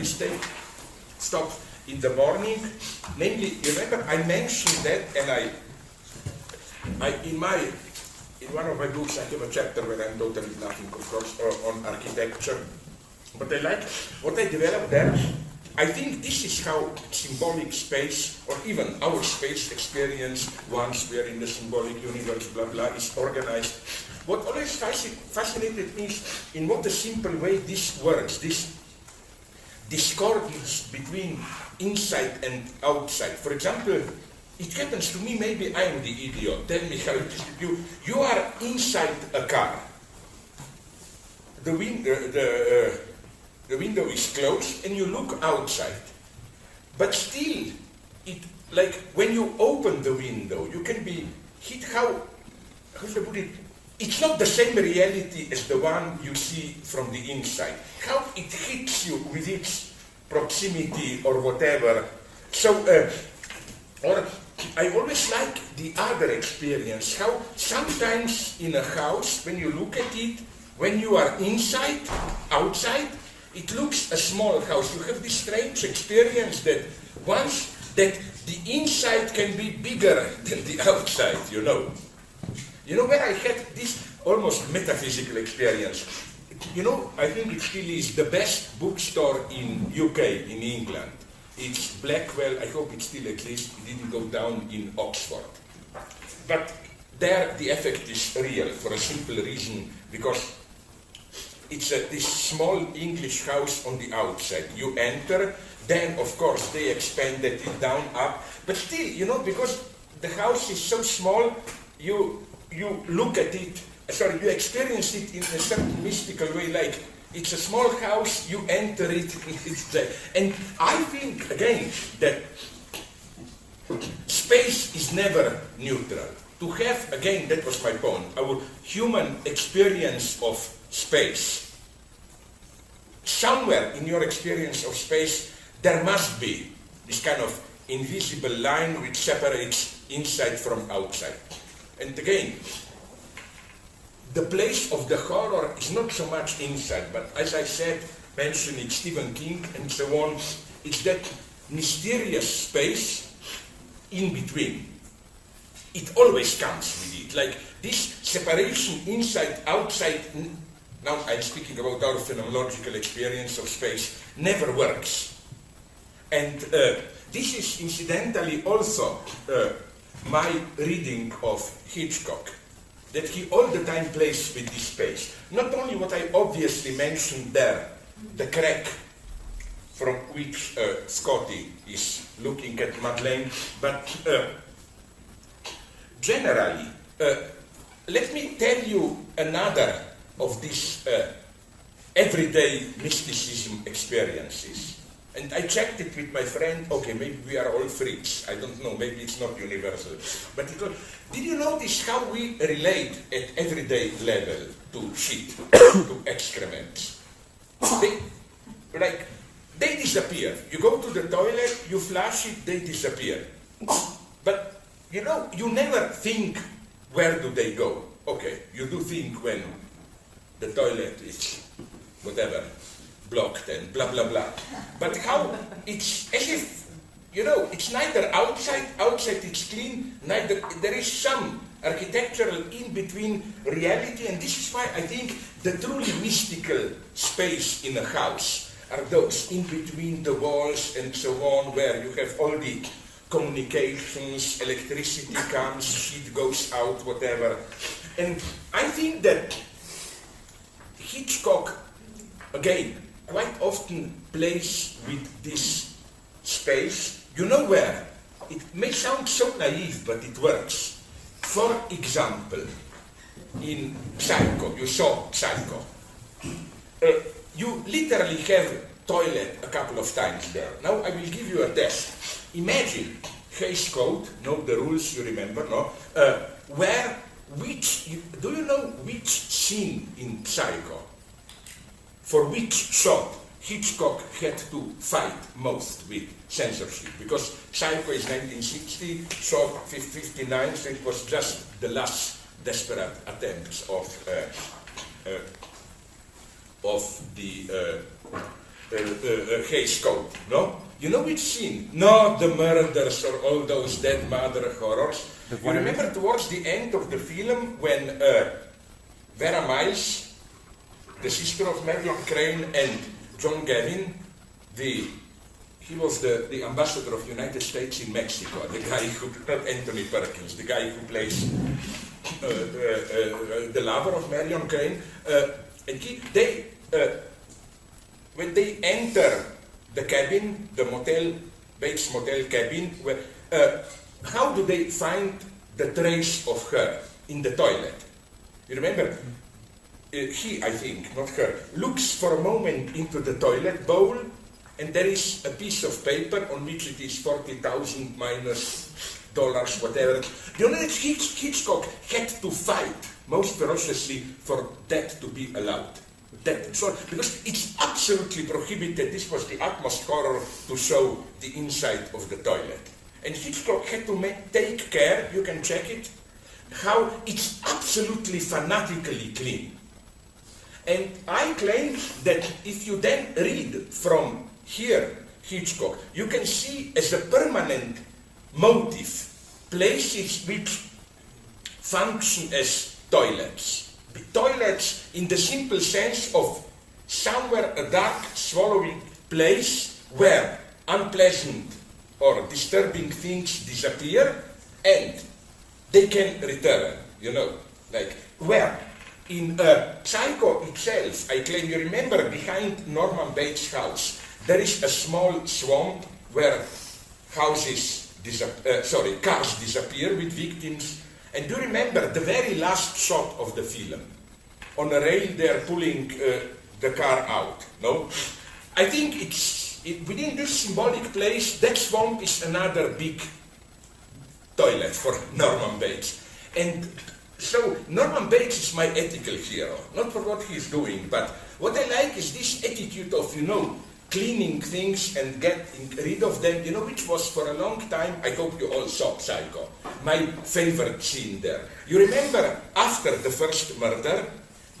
mistake stops in the morning. Namely, you remember I mentioned that, and in one of my books I have a chapter where I'm totally nothing, of course, on architecture. But I like what I developed there. I think this is how symbolic space, or even our space experience, once we are in the symbolic universe, blah blah, is organized. What always fascinated me is in what a simple way this works, this discordance between inside and outside. For example, it happens to me, maybe I am the idiot, tell me how it is with you. You are inside a car. The window is closed and you look outside. But still, like when you open the window, you can be hit how should I put it? It's not the same reality as the one you see from the inside. How it hits you with its proximity or whatever. So, or I always like the other experience, how sometimes in a house, when you look at it, when you are inside, outside, it looks a small house. You have this strange experience that once that the inside can be bigger than the outside, you know. You know where I had this almost metaphysical experience? You know, I think it still is the best bookstore in UK, in England. It's Blackwell, I hope it still exists, it didn't go down in Oxford. But there the effect is real for a simple reason, because it's this small English house on the outside. You enter, then of course they expanded it down, up, but still, you know, because the house is so small, you look at it, you experience it in a certain mystical way, like it's a small house, you enter it, it's there. And I think, again, that space is never neutral. To have, again, that was my point, our human experience of space. Somewhere in your experience of space, there must be this kind of invisible line which separates inside from outside. And again, the place of the horror is not so much inside, but as I said, mentioning Stephen King and so on, it's that mysterious space in between. It always comes with it, like this separation inside, outside. Now I'm speaking about our phenomenological experience of space, never works. And this is incidentally also my reading of Hitchcock, that he all the time plays with this space. Not only what I obviously mentioned there, the crack from which Scotty is looking at Madeleine, but generally, let me tell you another of these everyday mysticism experiences. And I checked it with my friend, okay, maybe we are all freaks, I don't know, maybe it's not universal. But it was, did you notice how we relate at everyday level to shit, to excrements? They disappear. You go to the toilet, you flush it, they disappear. But, you know, you never think, where do they go? Okay, you do think when the toilet is, whatever, blocked and blah, blah, blah. But how it's as if, you know, it's neither outside it's clean, neither, there is some architectural in-between reality, and this is why I think the truly mystical space in a house are those in between the walls and so on, where you have all the communications, electricity comes, heat goes out, whatever. And I think that Hitchcock, again, quite often plays with this space. You know where? It may sound so naive, but it works. For example, in Psycho, you saw Psycho. You literally have toilet a couple of times there. Now I will give you a test. Imagine Hays Code, know the rules, you remember, no? Do you know which scene in Psycho, for which shot Hitchcock had to fight most with censorship? Because Psycho is 1960, shot 59, so it was just the last desperate attempts of the Hays Code, no? You know which scene? Not the murders or all those dead mother horrors. You remember towards the end of the film when Vera Miles, the sister of Marion Crane, and John Gavin, he was the ambassador of the United States in Mexico, the guy who, not Anthony Perkins, the guy who plays the lover of Marion Crane, and when they enter the cabin, the Bates Motel cabin, how do they find the trace of her in the toilet? You remember? He, I think, not her, looks for a moment into the toilet bowl, and there is a piece of paper on which it is 40,000 minus dollars, whatever. You know that Hitchcock had to fight most ferociously for that to be allowed. Because it's absolutely prohibited. This was the utmost horror to show the inside of the toilet. And Hitchcock had to take care, you can check it, how it's absolutely fanatically clean. And I claim that if you then read from here, Hitchcock, you can see as a permanent motive places which function as toilets. Toilets in the simple sense of somewhere a dark, swallowing place where unpleasant or disturbing things disappear and they can return, you know, like where in Psycho itself, I claim, you remember behind Norman Bates' house, there is a small swamp where cars disappear with victims. And do you remember the very last shot of the film? On a rail they are pulling the car out, no? I think within this symbolic place, that swamp is another big toilet for Norman Bates. And so Norman Bates is my ethical hero, not for what he's doing, but what I like is this attitude of, you know, cleaning things and getting rid of them, you know, which was for a long time, I hope you all saw Psycho, my favorite scene there. You remember after the first murder,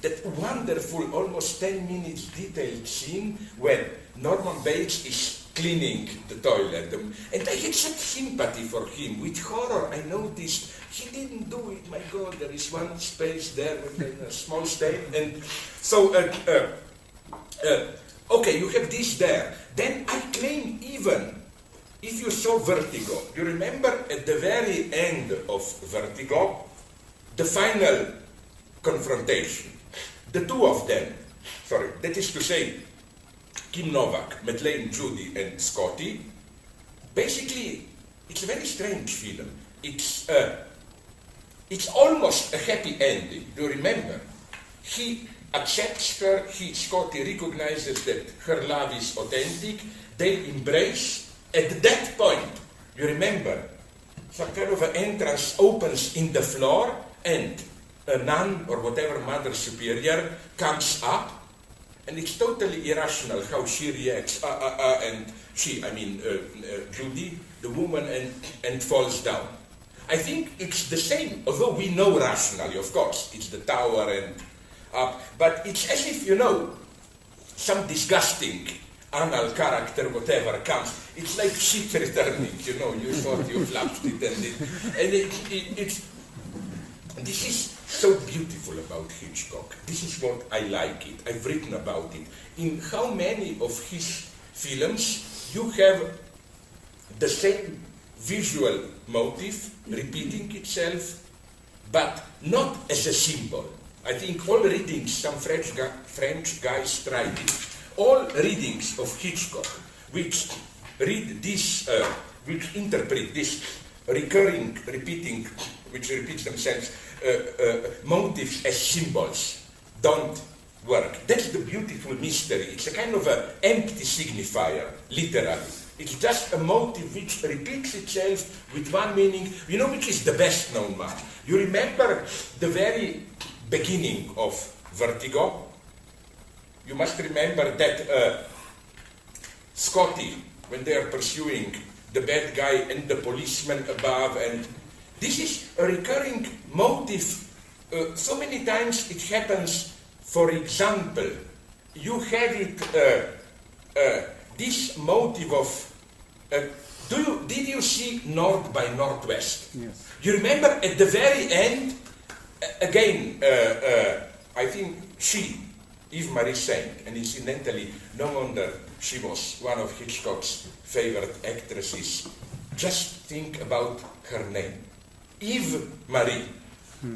that wonderful, almost 10 minutes detailed scene when Norman Bates is cleaning the toilet. And I had such sympathy for him. With horror, I noticed he didn't do it. My God, there is one space there with a small stain. And so, okay, you have this there. Then I claim even, if you saw Vertigo, you remember at the very end of Vertigo, the final confrontation. The two of them, that is to say, Kim Novak, Madeleine Judy, and Scotty, basically, it's a very strange film. It's almost a happy ending. Do you remember? He accepts her, Scotty recognizes that her love is authentic, they embrace. At that point, you remember, some kind of an entrance opens in the floor, and a nun or whatever Mother Superior comes up, and it's totally irrational how she reacts, and she, I mean Judy, the woman, and falls down. I think it's the same, although we know rationally, of course, it's the tower and up, but it's as if, you know, some disgusting anal character, whatever, comes. It's like shit returning, you know, you thought you flapped it, and this is so beautiful about Hitchcock. This is what I like it. I've written about it. In how many of his films you have the same visual motive repeating itself, but not as a symbol. I think all readings, some French guys tried it. All readings of Hitchcock, which read this, which interpret this recurring, repeating, which repeats themselves, motives as symbols, don't work. That's the beautiful mystery. It's a kind of an empty signifier, literally. It's just a motive which repeats itself with one meaning, you know, which is the best known one. You remember the very beginning of Vertigo? You must remember that Scotty, when they are pursuing the bad guy and the policeman above, and this is a recurring motive. So many times it happens, for example, you have it this motive of did you see North by Northwest? Yes. You remember at the very end, again, I think she, Eve Marie Saint, and incidentally, no wonder she was one of Hitchcock's favorite actresses. Just think about her name. Eve Marie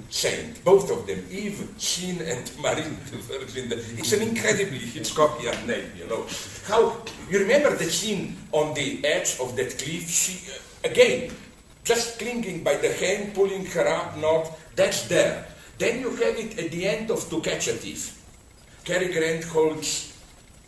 Saint, both of them, Eve, Jean, and Marie. It's an incredibly Hitchcockian name, you know. How, you remember the scene on the edge of that cliff? She, again, just clinging by the hand, pulling her up, not, that's there. Then you have it at the end of To Catch a Thief. Cary Grant holds,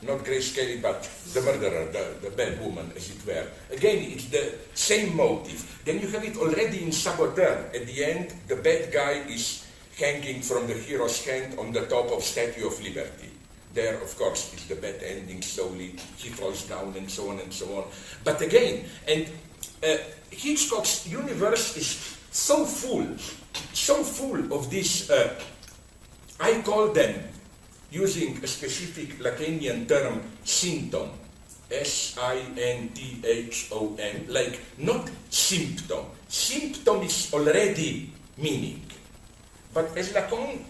not Grace Kelly, but the murderer, the bad woman, as it were. Again, it's the same motive. Then you have it already in Saboteur. At the end, the bad guy is hanging from the hero's hand on the top of Statue of Liberty. There, of course, is the bad ending slowly. He falls down and so on and so on. But again, and Hitchcock's universe is so full of this, I call them, using a specific Lacanian term, symptom, S-I-N-T-H-O-M, like not symptom. Symptom is already meaning. But as Lacan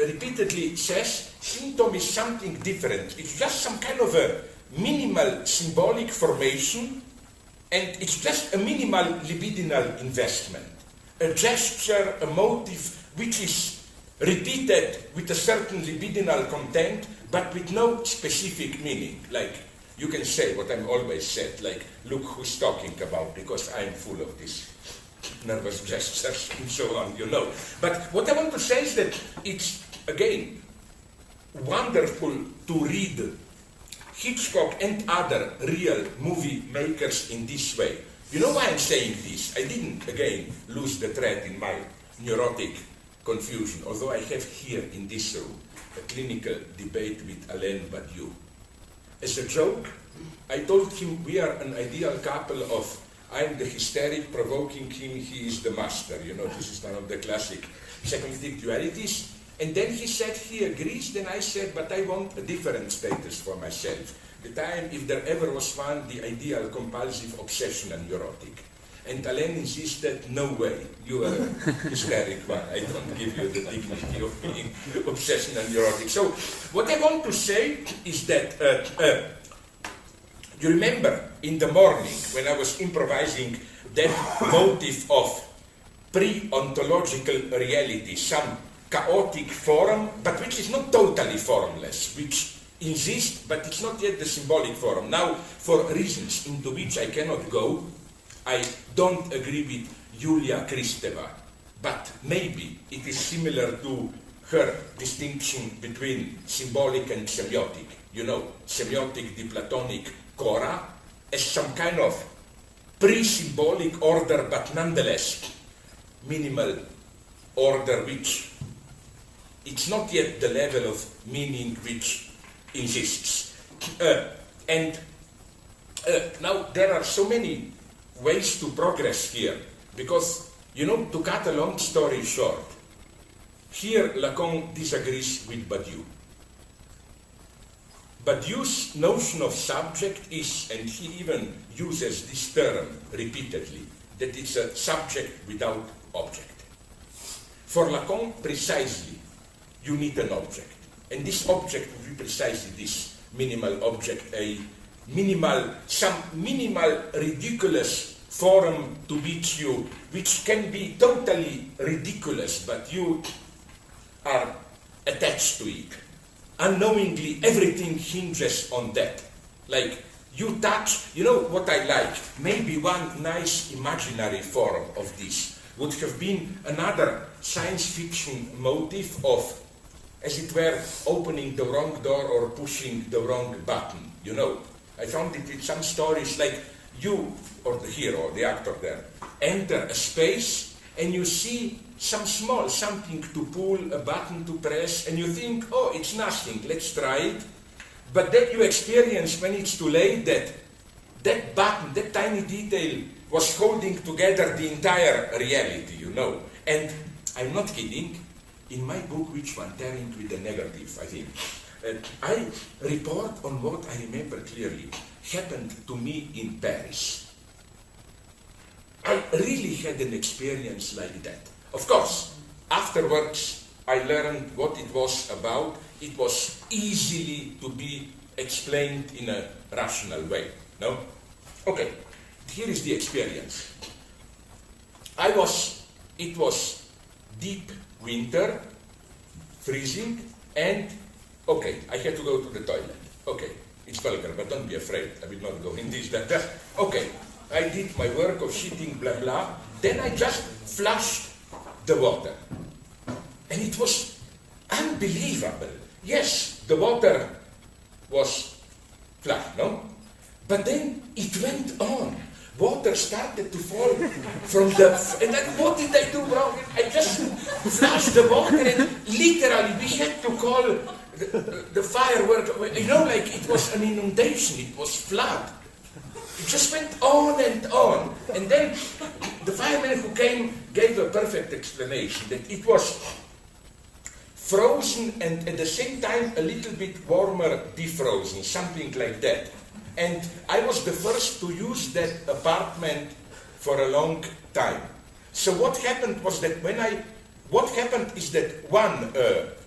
repeatedly says, symptom is something different. It's just some kind of a minimal symbolic formation, and it's just a minimal libidinal investment. A gesture, a motive, which is repeated with a certain libidinal content, but with no specific meaning. Like, you can say what I'm always said, like, look who's talking about, because I'm full of these nervous gestures and so on, you know. But what I want to say is that it's, again, wonderful to read Hitchcock and other real movie makers in this way. You know why I'm saying this? I didn't, again, lose the thread in my neurotic confusion, although I have here in this room a clinical debate with Alain Badiou. As a joke, I told him we are an ideal couple of I'm the hysteric provoking him, he is the master. You know, this is one of the classic psychoanalytic dualities. And then he said he agrees, then I said, but I want a different status for myself. That I am, if there ever was one, the ideal compulsive obsessional neurotic. And Alain insisted, no way, you are a hysteric one. I don't give you the dignity of being obsessional neurotic. So what I want to say is that, you remember in the morning when I was improvising that motive of pre-ontological reality, some chaotic form, but which is not totally formless, which exists, but it's not yet the symbolic form. Now, for reasons into which I cannot go, I don't agree with Julia Kristeva, but maybe it is similar to her distinction between symbolic and semiotic. You know, semiotic, the Platonic Cora, as some kind of pre-symbolic order, but nonetheless minimal order, which it's not yet the level of meaning which exists. Now there are so many ways to progress here, because, you know, to cut a long story short, here Lacan disagrees with Badiou. Badiou's notion of subject is, and he even uses this term repeatedly, that it's a subject without object. For Lacan, precisely, you need an object. And this object will be precisely this minimal object, some minimal ridiculous form to which can be totally ridiculous, but you are attached to it. Unknowingly, everything hinges on that. Like, you touch, you know what I like? Maybe one nice imaginary form of this would have been another science fiction motive of, as it were, opening the wrong door or pushing the wrong button, you know. I found it with some stories like you, or the hero, or the actor there, enter a space and you see some small something to pull, a button to press, and you think, oh, it's nothing, let's try it. But then you experience, when it's too late, that that button, that tiny detail, was holding together the entire reality, you know. And I'm not kidding. in my book, which one, Tarrying with the Negative, I think, I report on what I remember clearly happened to me in Paris. I really had an experience like that. Of course, afterwards, I learned what it was about. It was easily to be explained in a rational way, no? Okay, here is the experience. It was deep winter, freezing, and, okay, I had to go to the toilet. Okay, it's vulgar, but don't be afraid. I will not go in this, that. Okay, I did my work of shitting, blah, blah. Then I just flushed the water. And it was unbelievable. Yes, the water was flushed, no? But then it went on. Water started to fall from the... And then what did I do wrong? I just flushed the water and literally we had to call the firework. You know, like it was an inundation. It was flood. It just went on and on. And then the fireman who came gave a perfect explanation that it was frozen and at the same time a little bit warmer defrozen, something like that. And I was the first to use that apartment for a long time. So what happened was that what happened is that one,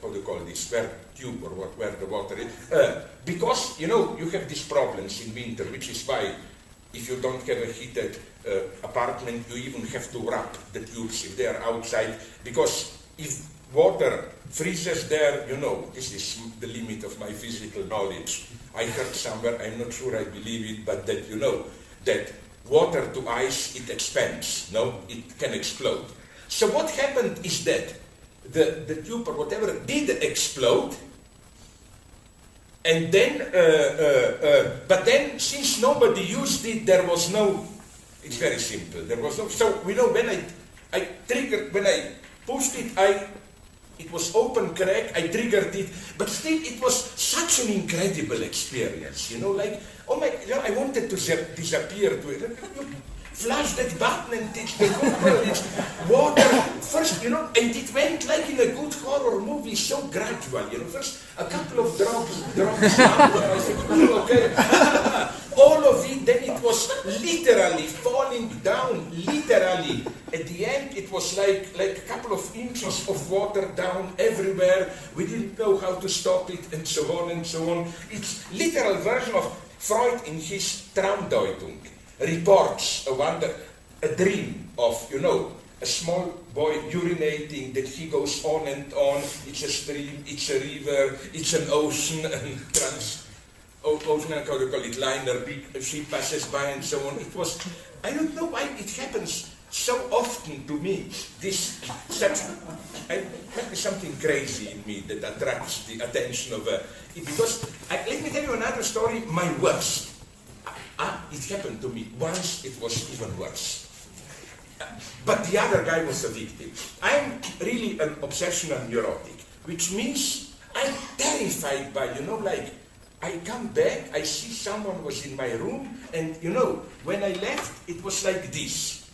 how do you call this, tube or where the water is, because, you know, you have these problems in winter, which is why if you don't have a heated apartment, you even have to wrap the tubes if they are outside, because if water freezes there, you know, this is the limit of my physical knowledge. I heard somewhere, I'm not sure I believe it, but that you know, that water to ice, it expands, no? It can explode. So what happened is that the tube or whatever did explode, and then, but then since nobody used it, there was no, it's very simple, there was no, so we know when I triggered, when I pushed it, it was open crack, I triggered it, but still it was such an incredible experience, you know, like, oh my, you know, I wanted to disappear to it. Flash that button and it's the good it's water, first, you know, and it went like in a good horror movie, so gradual, you know, first a couple of drops I said, okay, all of it, then it was literally falling down, literally. At the end, it was like a couple of inches of water down everywhere. We didn't know how to stop it, and so on and so on. It's literal version of Freud in his Traumdeutung reports a dream of, you know, a small boy urinating, that he goes on and on. It's a stream, it's a river, it's an ocean, and ocean, how do you call it, liner, big ship passes by and so on. It was, I don't know why it happens so often to me, this such, might be something crazy in me that attracts the attention of because, let me tell you another story, my worst. It happened to me. Once it was even worse. But the other guy was a victim. I'm really an obsessional neurotic, which means I'm terrified by, you know, like, I come back, I see someone was in my room, and, you know, when I left, it was like this.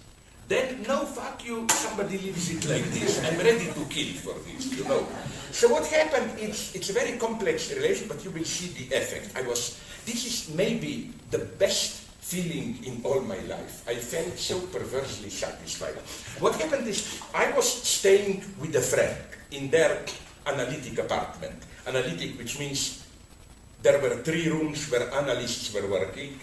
Then, no, fuck you, somebody leaves it like this, I'm ready to kill for this, you know. So what happened, it's a very complex relation, but you will see the effect. This is maybe the best feeling in all my life. I felt so perversely satisfied. What happened is, I was staying with a friend in their analytic apartment. Analytic, which means there were 3 rooms where analysts were working.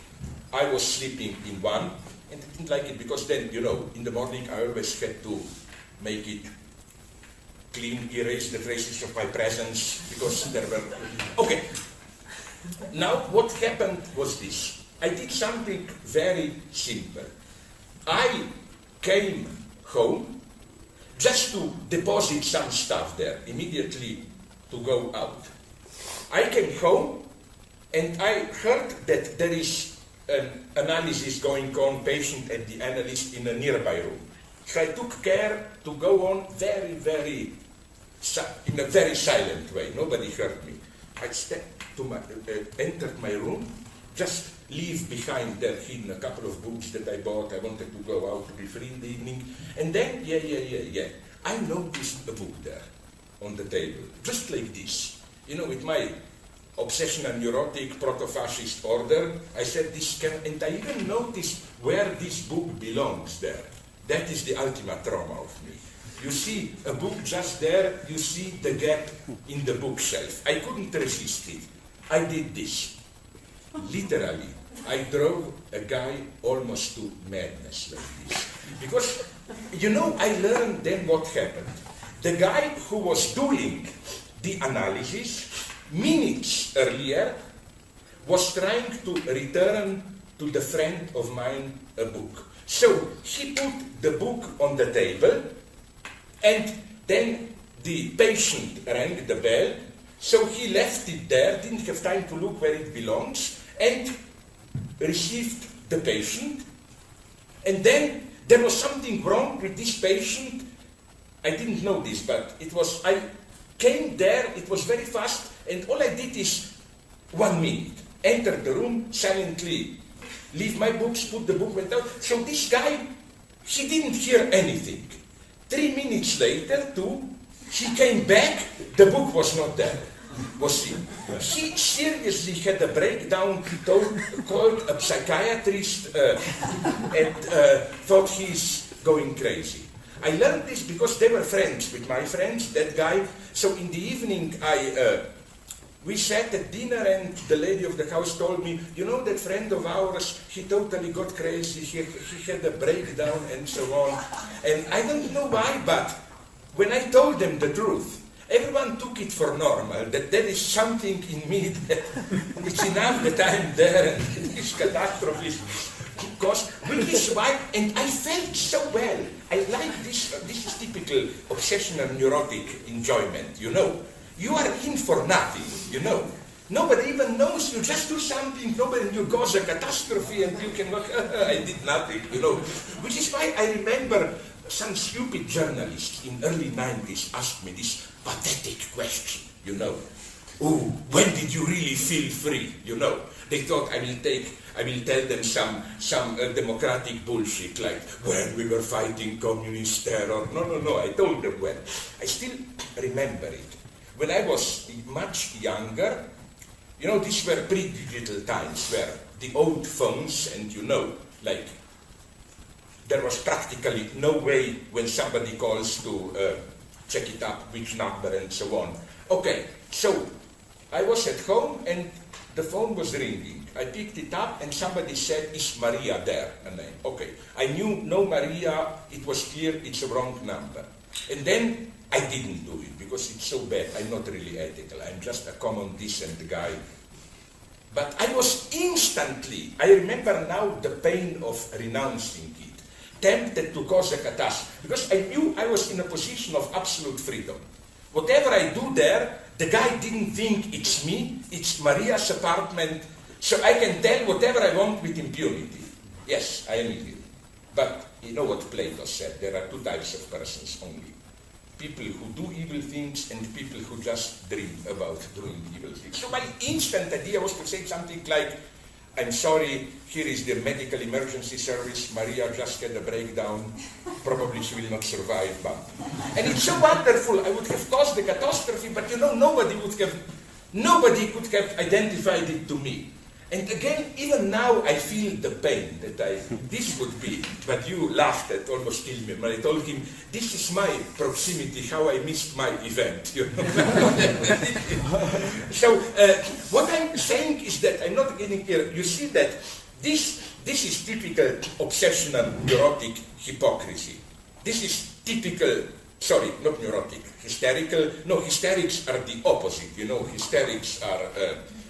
I was sleeping in one, and I didn't like it because then, you know, in the morning I always had to make it clean, erase the traces of my presence, because there were... Okay. Now, what happened was this. I did something very simple. I came home just to deposit some stuff there, immediately to go out. I came home and I heard that there is an analysis going on, patient and the analyst in a nearby room. So I took care to go on in a very silent way. Nobody heard me. I entered my room, just leave behind there hidden a couple of books that I bought. I wanted to go out to be free in the evening. And then, I noticed a book there. on the table, just like this. You know, with my obsessional neurotic proto-fascist order, I said this can, and I even noticed where this book belongs there. That is the ultimate trauma of me. You see a book just there, you see the gap in the bookshelf. I couldn't resist it. I did this. Literally, I drove a guy almost to madness like this. Because, you know, I learned then what happened. The guy who was doing the analysis, minutes earlier, was trying to return to the friend of mine a book. So he put the book on the table, and then the patient rang the bell, so he left it there, didn't have time to look where it belongs, and received the patient. And then there was something wrong with this patient. I didn't know this, but it was, I came there, it was very fast, and all I did is 1 minute. Enter the room, silently leave my books, put the book, went out. So this guy, he didn't hear anything. 3 minutes later, he came back, the book was not there. Was he? He seriously had a breakdown, called a psychiatrist, and thought he's going crazy. I learned this because they were friends with my friends, that guy. So in the evening, we sat at dinner, and the lady of the house told me, you know, that friend of ours, he totally got crazy, he had a breakdown and so on. And I don't know why, but when I told them the truth, everyone took it for normal, that there is something in me that it's enough that I'm there and this catastrophe because, which is why, and I felt so well. I like this, this is typical obsessional neurotic enjoyment, you know. You are in for nothing, you know. Nobody even knows, you just do something, nobody knew cause a catastrophe, and you can look, I did nothing, you know. Which is why I remember some stupid journalist in early 90s asked me this pathetic question, you know. Oh, when did you really feel free, you know? They thought I will tell them some democratic bullshit, like when we were fighting communist terror. No, I told them when. I still remember it. When I was much younger, you know, these were pre-digital times where the old phones, and you know, like, there was practically no way when somebody calls to check it up, which number, and so on. Okay, so I was at home, and the phone was ringing. I picked it up, and somebody said, is Maria there? A name. Okay, I knew, no Maria, it was clear it's a wrong number. And then I didn't do it, because it's so bad. I'm not really ethical. I'm just a common, decent guy. But I was instantly, I remember now the pain of renouncing it, tempted to cause a catastrophe, because I knew I was in a position of absolute freedom. Whatever I do there, the guy didn't think it's me, it's Maria's apartment, so I can tell whatever I want with impunity. Yes, I am evil. But you know what Plato said, there are two types of persons only. People who do evil things and people who just dream about doing evil things. So my instant idea was to say something like, I'm sorry, here is the medical emergency service, Maria just had a breakdown, probably she will not survive, but... And it's so wonderful, I would have caused the catastrophe, but you know, nobody could have identified it to me. And again, even now I feel the pain that this would be, but you laughed at, almost killed me, when I told him, this is my proximity, how I missed my event, you know. So, what I'm saying is that, I'm not getting here, you see that this is typical obsessional neurotic hypocrisy. This is typical, sorry, not neurotic, hysterical, no, hysterics are the opposite, you know, hysterics are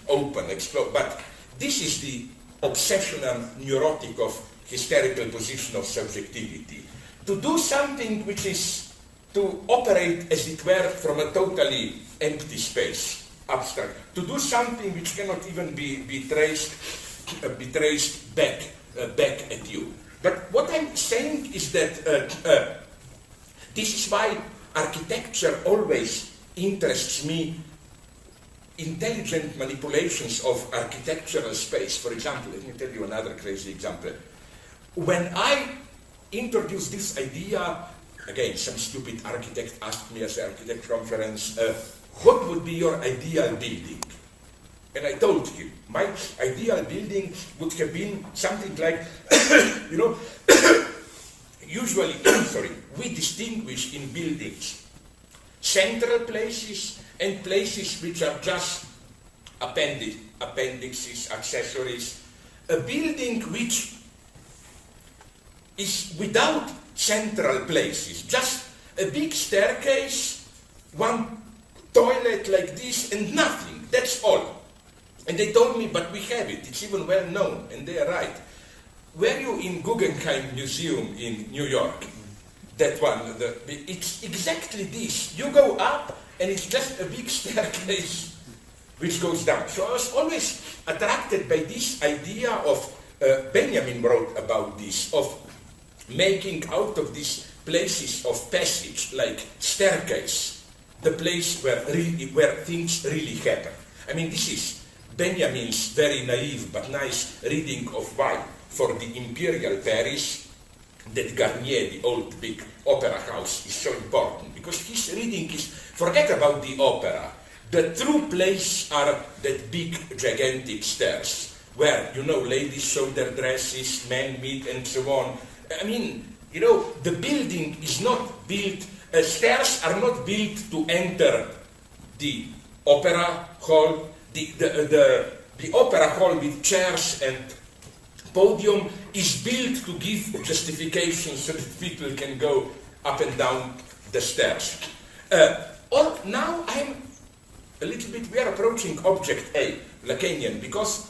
open, explode, but this is the obsessional neurotic of hysterical position of subjectivity. To do something which is to operate, as it were, from a totally empty space, abstract. To do something which cannot even be traced back at you. But what I'm saying is that this is why architecture always interests me. Intelligent manipulations of architectural space. For example, let me tell you another crazy example. When I introduced this idea again, some stupid architect asked me at the architect conference, what would be your ideal building? And I told him, my ideal building would have been something like, you know, usually, sorry, we distinguish in buildings central places and places which are just appendixes, accessories. A building which is without central places, just a big staircase, one toilet like this, and nothing. That's all. And they told me, but we have it. It's even well known, and they are right. Were you in Guggenheim Museum in New York? That one, it's exactly this. You go up, and it's just a big staircase which goes down. So I was always attracted by this idea of, Benjamin wrote about this, of making out of these places of passage, like staircase, the place where things really happen. I mean, this is Benjamin's very naive but nice reading of why, for the imperial Paris, that Garnier, the old big opera house, is so important. Because his reading is, forget about the opera, the true place are that big, gigantic stairs, where, you know, ladies show their dresses, men meet, and so on. I mean, you know, the building is not built, stairs are not built to enter the opera hall. The opera hall with chairs and podium is built to give justification so that people can go up and down the stairs. Or now I'm a little bit, we are approaching object A, Lacanian, because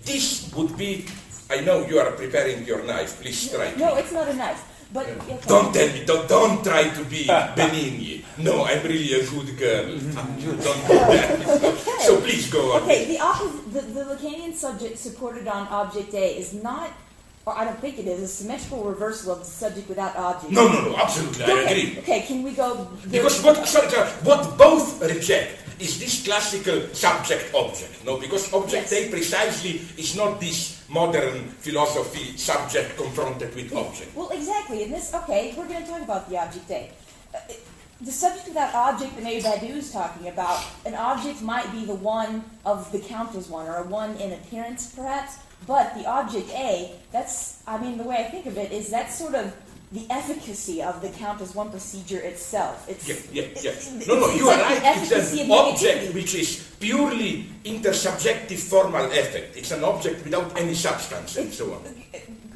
this would be, I know you are preparing your knife, please strike me. No, it's not a knife. But okay. Don't tell me, don't try to be Benigni. No, I'm really a good girl. Don't do that. Okay. So please go on. Okay, the Lacanian subject supported on object A is not, or I don't think it is, a symmetrical reversal of the subject without object. No, absolutely, okay. I agree. Okay, can we go... Because what both reject is this classical subject-object, no? Because object A precisely is not this modern philosophy subject confronted with object. Well, exactly. In this, okay, we're going to talk about the object A. The subject without object that maybe Badiou is talking about, an object might be the one of the count as one, or a one in appearance, perhaps, but the object A, that's, I mean, the way I think of it is that's sort of the efficacy of the count as one procedure itself. It's, No, you are right. It's an object which is purely intersubjective formal effect. It's an object without any substance and so on.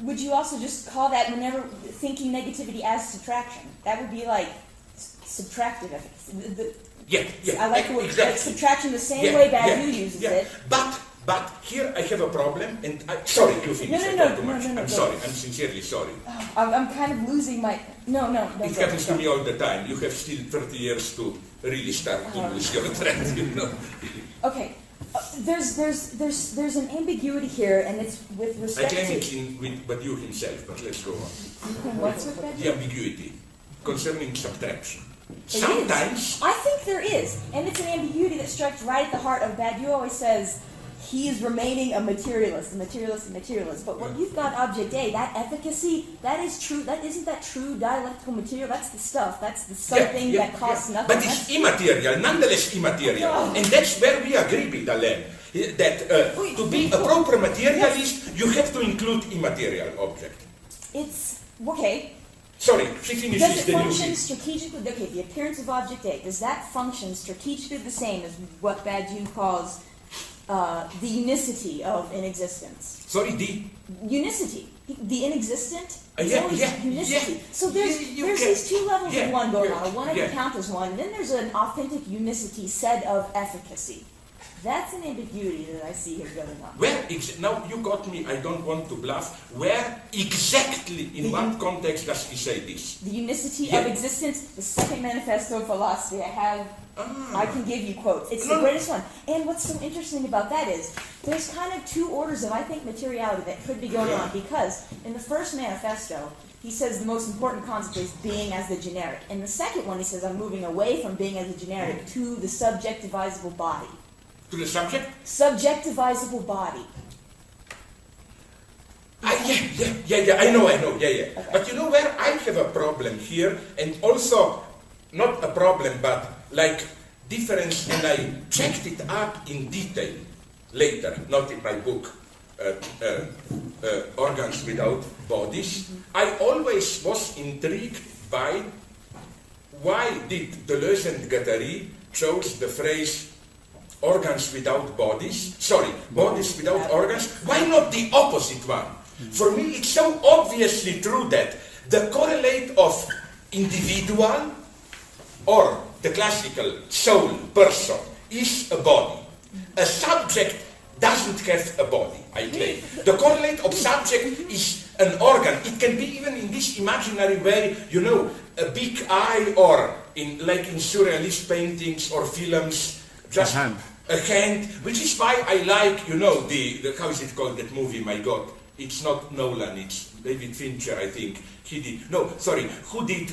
Would you also just call that, whenever thinking negativity as subtraction? That would be like subtractive efficacy. I like the word subtraction the same way Badiou uses it. But here I have a problem, and sorry, you finish. No, I'm sorry. I'm sincerely sorry. I'm kind of losing my... No. It happens to me all the time. You have still 30 years to really start to lose your thread, you know. Okay. There's an ambiguity here, and it's with respect to... I came in with Badiou himself, but let's go on. What's with Badiou? The ambiguity concerning subtraction. Sometimes... I think there is, and it's an ambiguity that strikes right at the heart of Badiou. Always says he is remaining a materialist. But when you've got object A, that efficacy, that is true. Isn't that true dialectical material? That's the stuff. That's the something that costs nothing. But it's immaterial, nonetheless immaterial. And that's where we agree with Alain. That to be a proper materialist, you have to include immaterial object. It's, okay. Sorry, she finishes the Does it function strategically? Okay, the appearance of object A, does that function strategically the same as what Badiou calls the unicity of inexistence? Sorry, the? Unicity. The inexistent is Yeah. unicity. So there's these two levels of one going on. One I can count as one, and then there's an authentic unicity said of efficacy. That's an ambiguity that I see here going on. Now you got me, I don't want to bluff. Where exactly, in what context does he say this? The unicity of existence, the second manifesto of philosophy. I can give you quotes. It's the greatest one. And what's so interesting about that is, there's kind of two orders of, I think, materiality that could be going on, because in the first manifesto, he says the most important concept is being as the generic. In the second one, he says, I'm moving away from being as the generic to the subjectivizable body. To the subject? Subjectivizable body. Yeah, I know, yeah. Okay. But you know where I have a problem here, and also, not a problem, but like difference, and I checked it up in detail later, not in my book, Organs Without Bodies. I always was intrigued by why did Deleuze and Guattari chose the phrase organs without bodies, bodies without organs, why not the opposite one? For me, it's so obviously true that the correlate of individual or the classical soul, person, is a body. A subject doesn't have a body, I claim. The correlate of subject is an organ. It can be even in this imaginary way, you know, a big eye, or like in surrealist paintings or films, just a hand, which is why I like, you know, the how is it called, that movie, my God? It's not Nolan, it's David Fincher, I think. Who did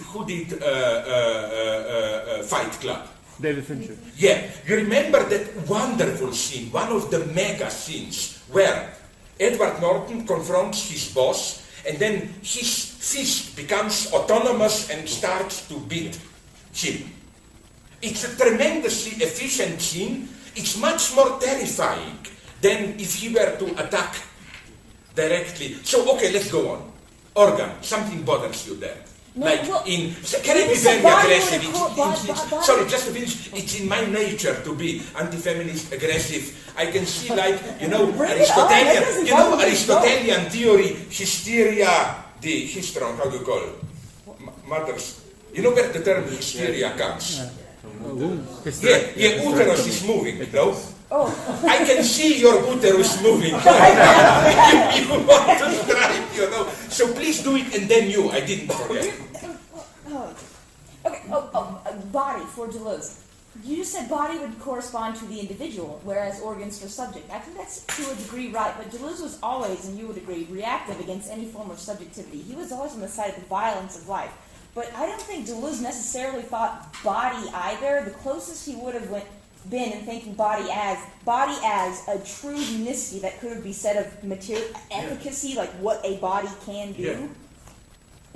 Fight Club? David Fincher. Yeah, you remember that wonderful scene, one of the mega scenes, where Edward Norton confronts his boss, and then his fist becomes autonomous and starts to beat him. It's a tremendously efficient scene. It's much more terrifying than if he were to attack directly. So, okay, let's go on. Organ, something bothers you there. No, like well, can I be very aggressive? Sorry, just to finish, it's in my nature to be anti-feminist, aggressive. I can see, like, you know, Aristotelian theory, hysteria, the hystron, how do you call it? Mothers. You know where the term hysteria comes? Uterus is moving, no? Oh. I can see your uterus moving. You want to strive, you know. So please do it, and then you. I didn't forget. Okay. Body for Deleuze. You just said body would correspond to the individual, whereas organs for subject. I think that's to a degree right, but Deleuze was always, and you would agree, reactive against any form of subjectivity. He was always on the side of the violence of life. But I don't think Deleuze necessarily thought body either. The closest he would have been in thinking body as a true unicity that could be said of material efficacy, like what a body can do,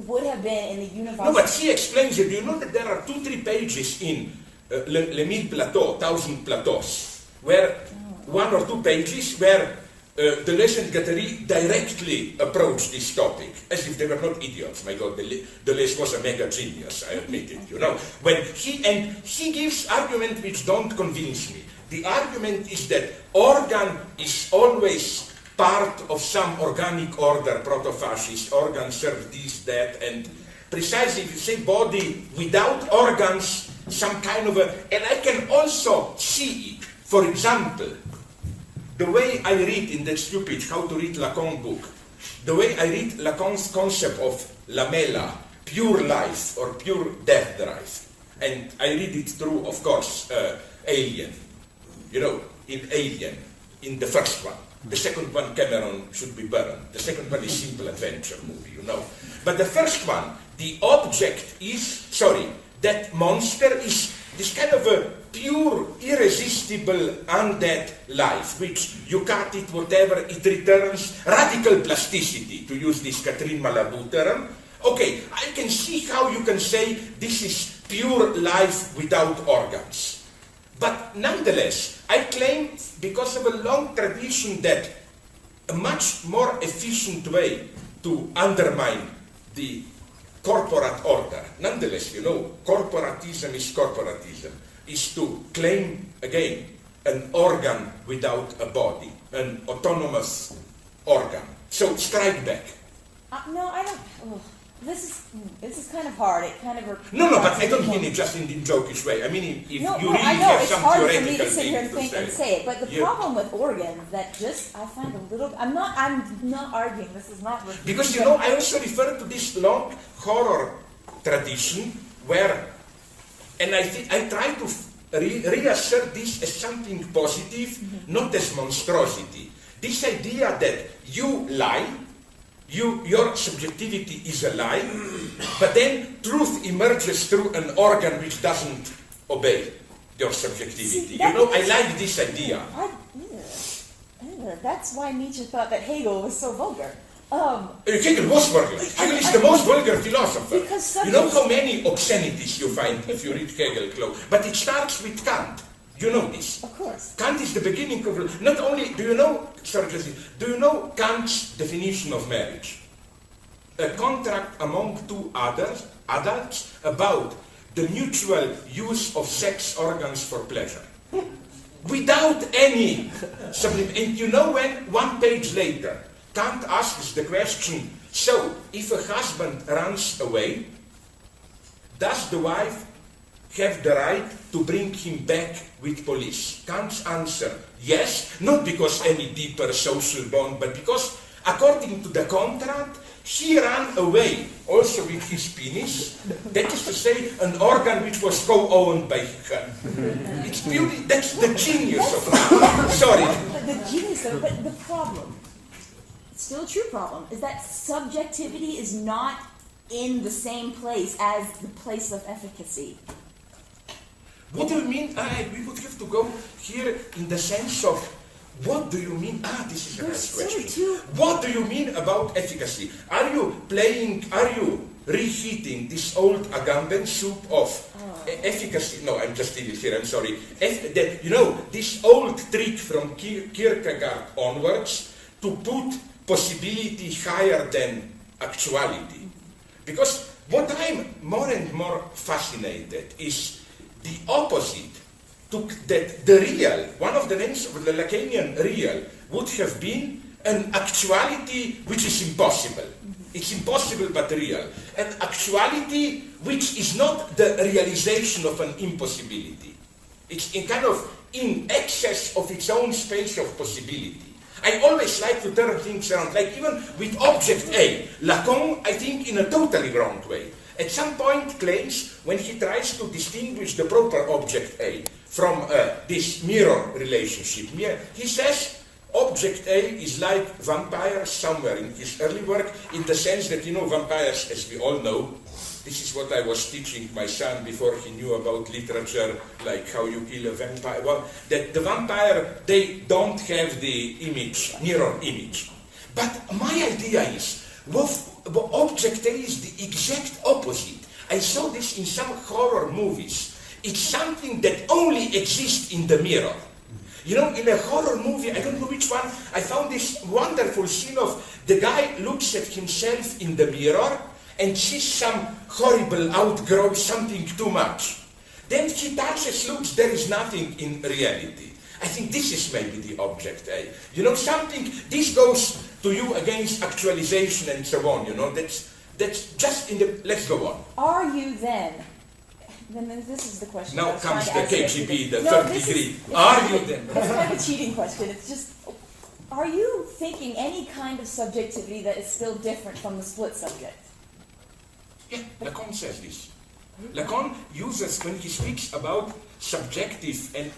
would have been in the universal. No, but he explains it. You know that there are 2-3 pages in Le Mille Plateaux, 1000 Plateaus, where 1 or 2 pages where Deleuze and Guattari directly approach this topic, as if they were not idiots. My God, Deleuze was a mega genius, I admit it, you know. When he gives argument which don't convince me. The argument is that organ is always part of some organic order, proto-fascist, organ serve this, that, and precisely if you say body without organs, some kind of a, and I can also see it, for example, the way I read in that stupid How to Read Lacan book, the way I read Lacan's concept of lamella, pure life or pure death drive, and I read it through, of course, Alien, you know, in Alien, in the first one. The second one, Cameron should be burned. The second one is Simple Adventure movie, you know. But the first one, the object is, that monster is this kind of a pure, irresistible, undead life, which you cut it, whatever, it returns radical plasticity, to use this Catherine Malabou term. Okay, I can see how you can say this is pure life without organs. But nonetheless, I claim, because of a long tradition, that a much more efficient way to undermine the corporate order, nonetheless, you know, corporatism, is to claim, again, an organ without a body, an autonomous organ. So, strike back. No, I don't. This is kind of hard. It kind of. No, but I don't mean it just in the jokish way. I mean, if you really I know, have it's some hard theoretical for me to sit here and think and say it. But the Yeah. problem with organs that I find a little. I'm not arguing. This is not. Because, you know, I also refer to this long horror tradition where, and I think I try to reassert this as something positive, not as monstrosity. This idea that you lie, your subjectivity is a lie, but then truth emerges through an organ which doesn't obey your subjectivity. You know, I like this idea. That's why Nietzsche thought that Hegel was so vulgar. Hegel was vulgar. Hegel is the most vulgar philosopher. Because you know how many obscenities you find if you read Hegel close. But it starts with Kant. You know this. Of course. Kant is the beginning of... Not only... Do you know Kant's definition of marriage? A contract among two adults about the mutual use of sex organs for pleasure. Without any sublime. And you know when, 1 page later, Kant asks the question, so, if a husband runs away, does the wife have the right to bring him back with police? Kant's answer, yes, not because any deeper social bond, but because, according to the contract, he ran away, also with his penis, that is to say, an organ which was co-owned by her. It's beauty, that's the genius of it. Sorry. The genius of it, but the problem, still a true problem, is that subjectivity is not in the same place as the place of efficacy. What do you mean? We would have to go here in the sense of, what do you mean? This is a nice question. What do you mean about efficacy? Are you reheating this old Agamben soup of efficacy? No, I'm just stealing here, I'm sorry. This old trick from Kierkegaard onwards to put possibility higher than actuality. Because what I'm more and more fascinated is the opposite. That the real, one of the names of the Lacanian real, would have been an actuality which is impossible. It's impossible but real. An actuality which is not the realization of an impossibility. It's in excess of its own space of possibility. I always like to turn things around, like even with object A. Lacan, I think, in a totally wrong way. At some point claims, when he tries to distinguish the proper object A from this mirror relationship, he says object A is like vampires somewhere in his early work, in the sense that, vampires, as we all know, this is what I was teaching my son before he knew about literature, like how you kill a vampire. Well, that the vampire, they don't have the image, mirror image. But my idea is, object A is the exact opposite. I saw this in some horror movies. It's something that only exists in the mirror. In a horror movie, I don't know which one, I found this wonderful scene of the guy looks at himself in the mirror and sees some horrible outgrowth, something too much. Then he touches, looks, there is nothing in reality. I think this is maybe the object A. This goes to you against actualization and so on, that's just in the, let's go on. Are you then this is the question. Now comes the KGB, the third degree. Are you then? It's kind of a cheating question. It's just, are you thinking any kind of subjectivity that is still different from the split subject? Yeah, Lacan says this. Lacan uses, when he speaks about subjective, and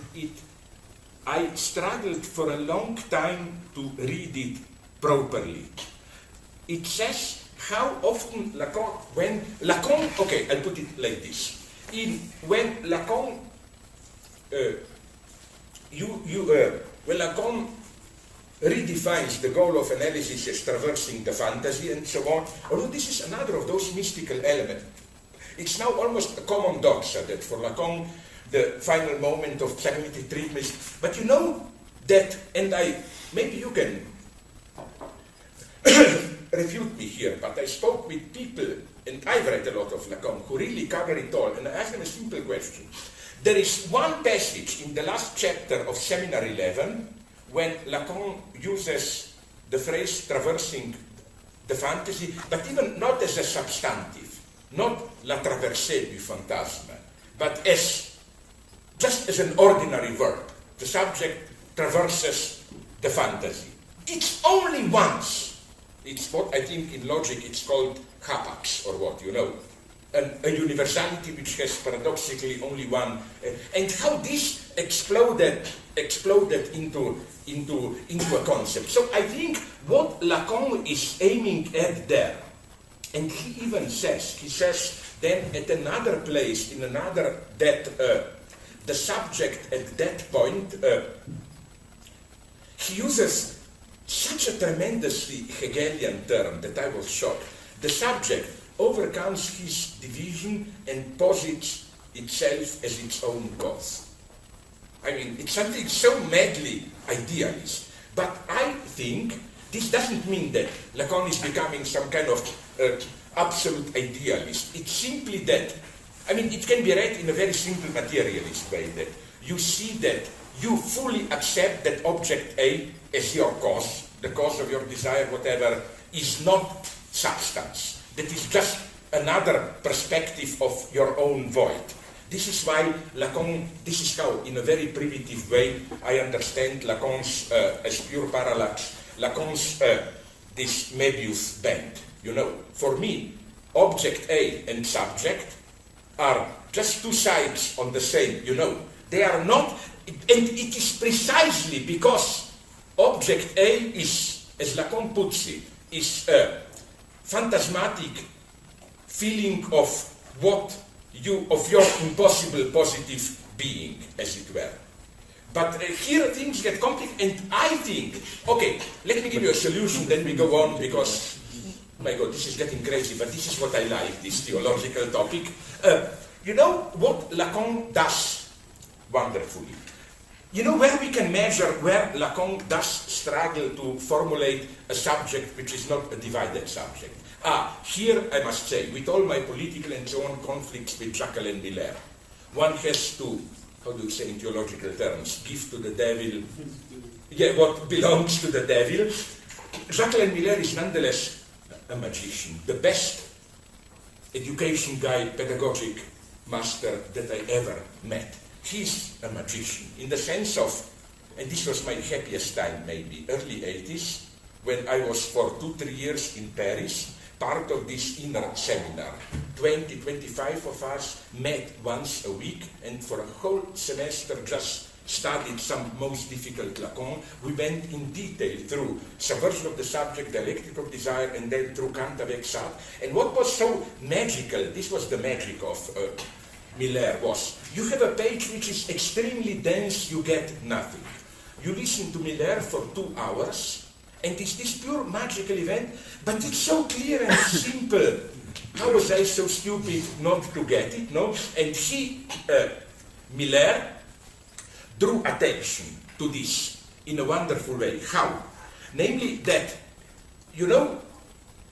I struggled for a long time to read it properly. It says how often Lacan, okay, I'll put it like this. When Lacan redefines the goal of analysis as traversing the fantasy and so on, although this is another of those mystical elements, it's now almost a common doxa that for Lacan the final moment of psychoanalytic treatment is, but you know that, and maybe you can refute me here, but I spoke with people, and I've read a lot of Lacan, who really cover it all, and I asked them a simple question. There is one passage in the last chapter of Seminar 11 when Lacan uses the phrase traversing the fantasy, but even not as a substantive, not la traversée du fantasme, but just as an ordinary verb. The subject traverses the fantasy. It's only once. It's what I think in logic it's called hapax, or what, a universality which has paradoxically only one, and how this exploded into a concept. So I think what Lacan is aiming at there, and he even says then at another place, that the subject at that point, he uses such a tremendously Hegelian term that I was shocked. The subject overcomes his division and posits itself as its own cause. I mean, it's something so madly idealist. But I think this doesn't mean that Lacan is becoming some kind of absolute idealist. It's simply that, I mean, it can be read in a very simple materialist way, that you see that you fully accept that object A as your cause, the cause of your desire, whatever, is not substance. That is just another perspective of your own void. This is why Lacan, this is how, in a very primitive way, I understand Lacan's, as pure parallax, Lacan's, this Möbius band. You know, for me, object A and subject are just two sides on the same, you know. They are not, and it is precisely because object A is, as Lacan puts it, is a phantasmatic feeling of what you, of your impossible positive being, as it were. But here things get complicated, and I think, okay, let me give you a solution, then we go on, because, my God, this is getting crazy, but this is what I like, this theological topic. You know what Lacan does wonderfully? You know where we can measure where Lacan does struggle to formulate a subject which is not a divided subject? Here I must say, with all my political and so on conflicts with Jacques and Miller, one has to, how do you say in theological terms, give to the devil, what belongs to the devil. Jacques and Miller is nonetheless a magician, the best education guy, pedagogic master that I ever met. He's a magician in the sense of, and this was my happiest time maybe, early 80s, when I was for 2-3 years in Paris, part of this inner seminar. 20-25 of us met once a week, and for a whole semester just studied some most difficult Lacan. We went in detail through Subversion of the Subject, Dialectic of Desire, and then through Kant avec Sartre. And what was so magical, this was the magic of Miller, was you have a page which is extremely dense, you get nothing. You listen to Miller for 2 hours, and it's this pure magical event, but it's so clear and simple. How was I so stupid not to get it, no? And he, Miller, drew attention to this in a wonderful way. How? Namely that, you know,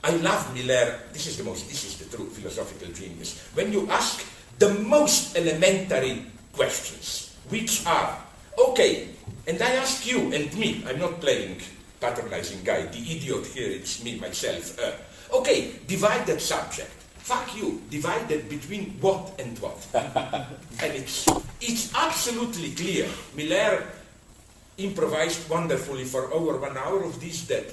I love Miller, this is the true philosophical genius. When you ask the most elementary questions, which are, okay, and I ask you and me, I'm not playing patronizing guy, the idiot here, it's me, myself. Okay, divided subject. Fuck you, divided between what and what. And it's absolutely clear. Miller improvised wonderfully for over 1 hour of this, that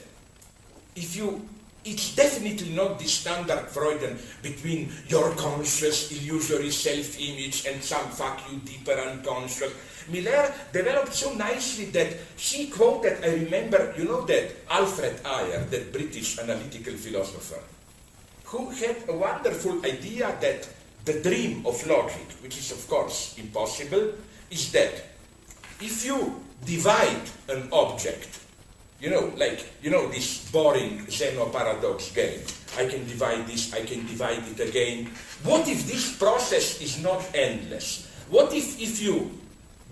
it's definitely not the standard Freudian between your conscious, illusory self-image and some fuck you deeper unconscious. Miller developed so nicely that he quoted, I remember, you know that Alfred Ayer, that British analytical philosopher, who had a wonderful idea that the dream of logic, which is of course impossible, is that if you divide an object, you know, like, you know, this boring Zeno paradox game, I can divide this, I can divide it again. What if this process is not endless? What if you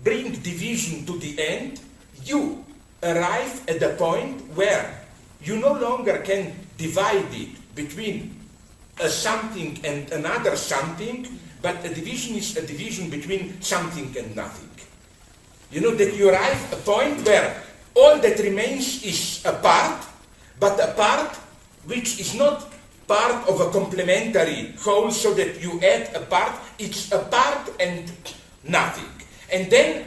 bring division to the end, you arrive at the point where you no longer can divide it between a something and another something, but a division is a division between something and nothing. You know, that you arrive at a point where all that remains is a part, but a part which is not part of a complementary whole, so that you add a part, it's a part and nothing. And then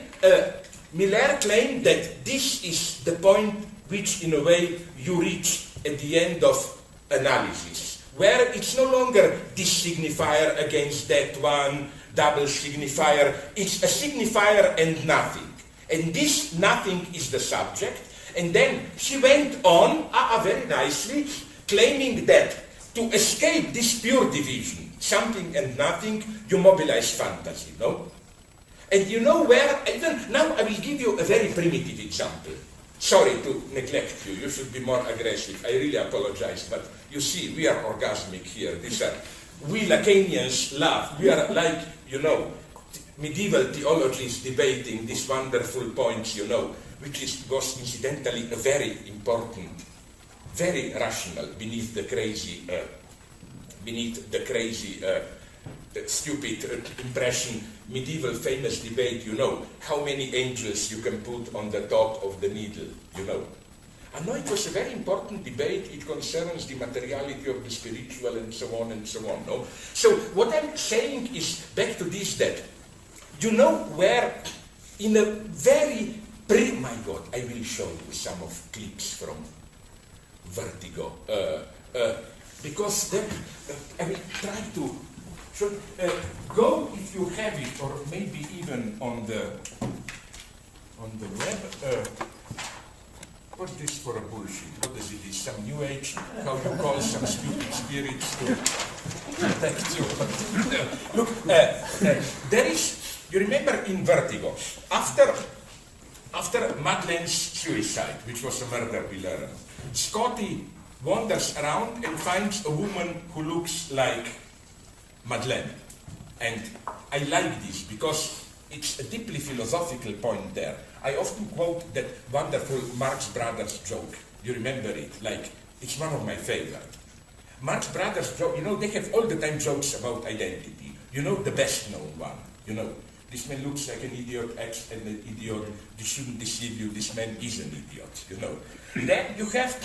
Miller claimed that this is the point which, in a way, you reach at the end of analysis, where it's no longer this signifier against that one, double signifier, it's a signifier and nothing. And this nothing is the subject. And then he went on, very nicely, claiming that to escape this pure division, something and nothing, you mobilize fantasy, no? And you know where, even now I will give you a very primitive example. Sorry to neglect you. You should be more aggressive. I really apologize. But you see, we are orgasmic here. These are, we Lacanians laugh. We are like, you know, medieval theologians debating these wonderful points, you know, which was incidentally a very important, very rational beneath the crazy, stupid impression, medieval famous debate, you know, how many angels you can put on the top of the needle, you know. And no, it was a very important debate. It concerns the materiality of the spiritual and so on and so on. No? So what I'm saying is, back to this, that you know where in a very, my God, I will show you some of clips from Vertigo. Because then, I will try to go, if you have it, or maybe even on the web. What's this for a bullshit? What is it? Is some new age? How you call some stupid spirits to protect you? Look, there is. You remember in Vertigo, after Madeleine's suicide, which was a murder we learned, Scotty wanders around and finds a woman who looks like Madeleine. And I like this because it's a deeply philosophical point there. I often quote that wonderful Marx Brothers joke. You remember it? Like, it's one of my favorite. Marx Brothers joke, you know, they have all the time jokes about identity. You know, the best known one. You know, this man looks like an idiot, acts as an idiot, this shouldn't deceive you, this man is an idiot, you know. Then you have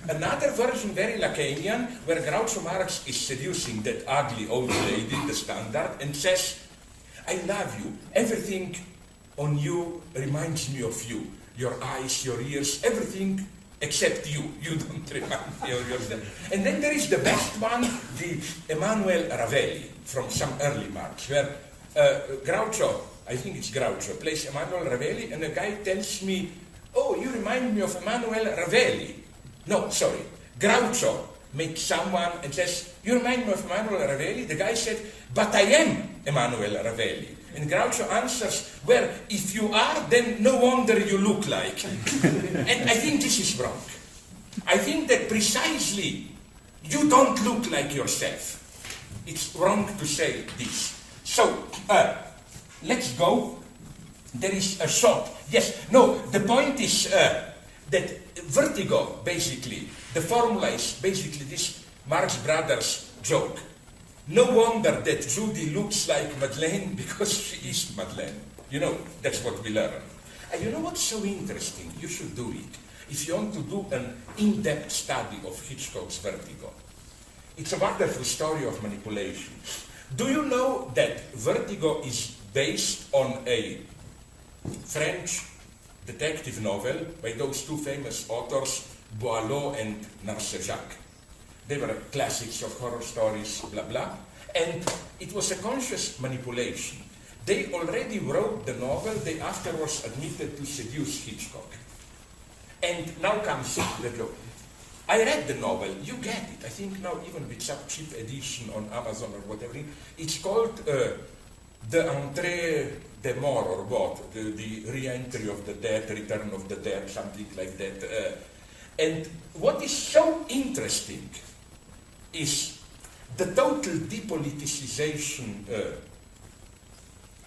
another version, very Lacanian, where Groucho Marx is seducing that ugly old lady, the standard, and says, I love you. Everything on you reminds me of you. Your eyes, your ears, everything except you. You don't remind me of yourself. And then there is the best one, the Emanuele Ravelli, from some early Marx, where Groucho, I think it's Groucho, plays Emanuele Ravelli, and a guy tells me, oh, you remind me of Emanuele Ravelli. No, sorry. Groucho makes someone and says, you remind me of Emanuele Ravelli? The guy said, but I am Emanuele Ravelli. And Groucho answers, well, if you are, then no wonder you look like. And I think this is wrong. I think that precisely you don't look like yourself. It's wrong to say this. So, let's go. There is a shot. Yes, no, the point is that Vertigo, basically, the formula is basically this Marx Brothers joke. No wonder that Judy looks like Madeleine because she is Madeleine. You know, that's what we learn. And you know what's so interesting? You should do it. If you want to do an in-depth study of Hitchcock's Vertigo. It's a wonderful story of manipulation. Do you know that Vertigo is based on a French detective novel by those two famous authors, Boileau and Narcejac? They were classics of horror stories, blah, blah. And it was a conscious manipulation. They already wrote the novel, they afterwards admitted to seduce Hitchcock. And now comes the joke. I read the novel, you get it. I think now even with some cheap edition on Amazon or whatever, it's called The Entrée des Morts or what? The re-entry of the dead, return of the dead, something like that. And what is so interesting is the total depoliticization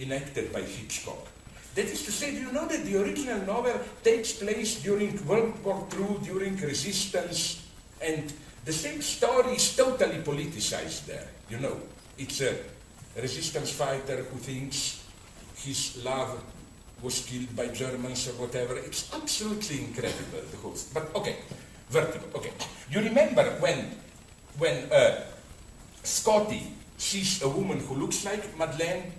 enacted by Hitchcock. That is to say, do you know that the original novel takes place during World War II, during resistance, and the same story is totally politicized there, you know. It's a resistance fighter who thinks his love was killed by Germans or whatever. It's absolutely incredible, the whole thing. But okay, Vertigo, okay. You remember when Scotty sees a woman who looks like Madeleine,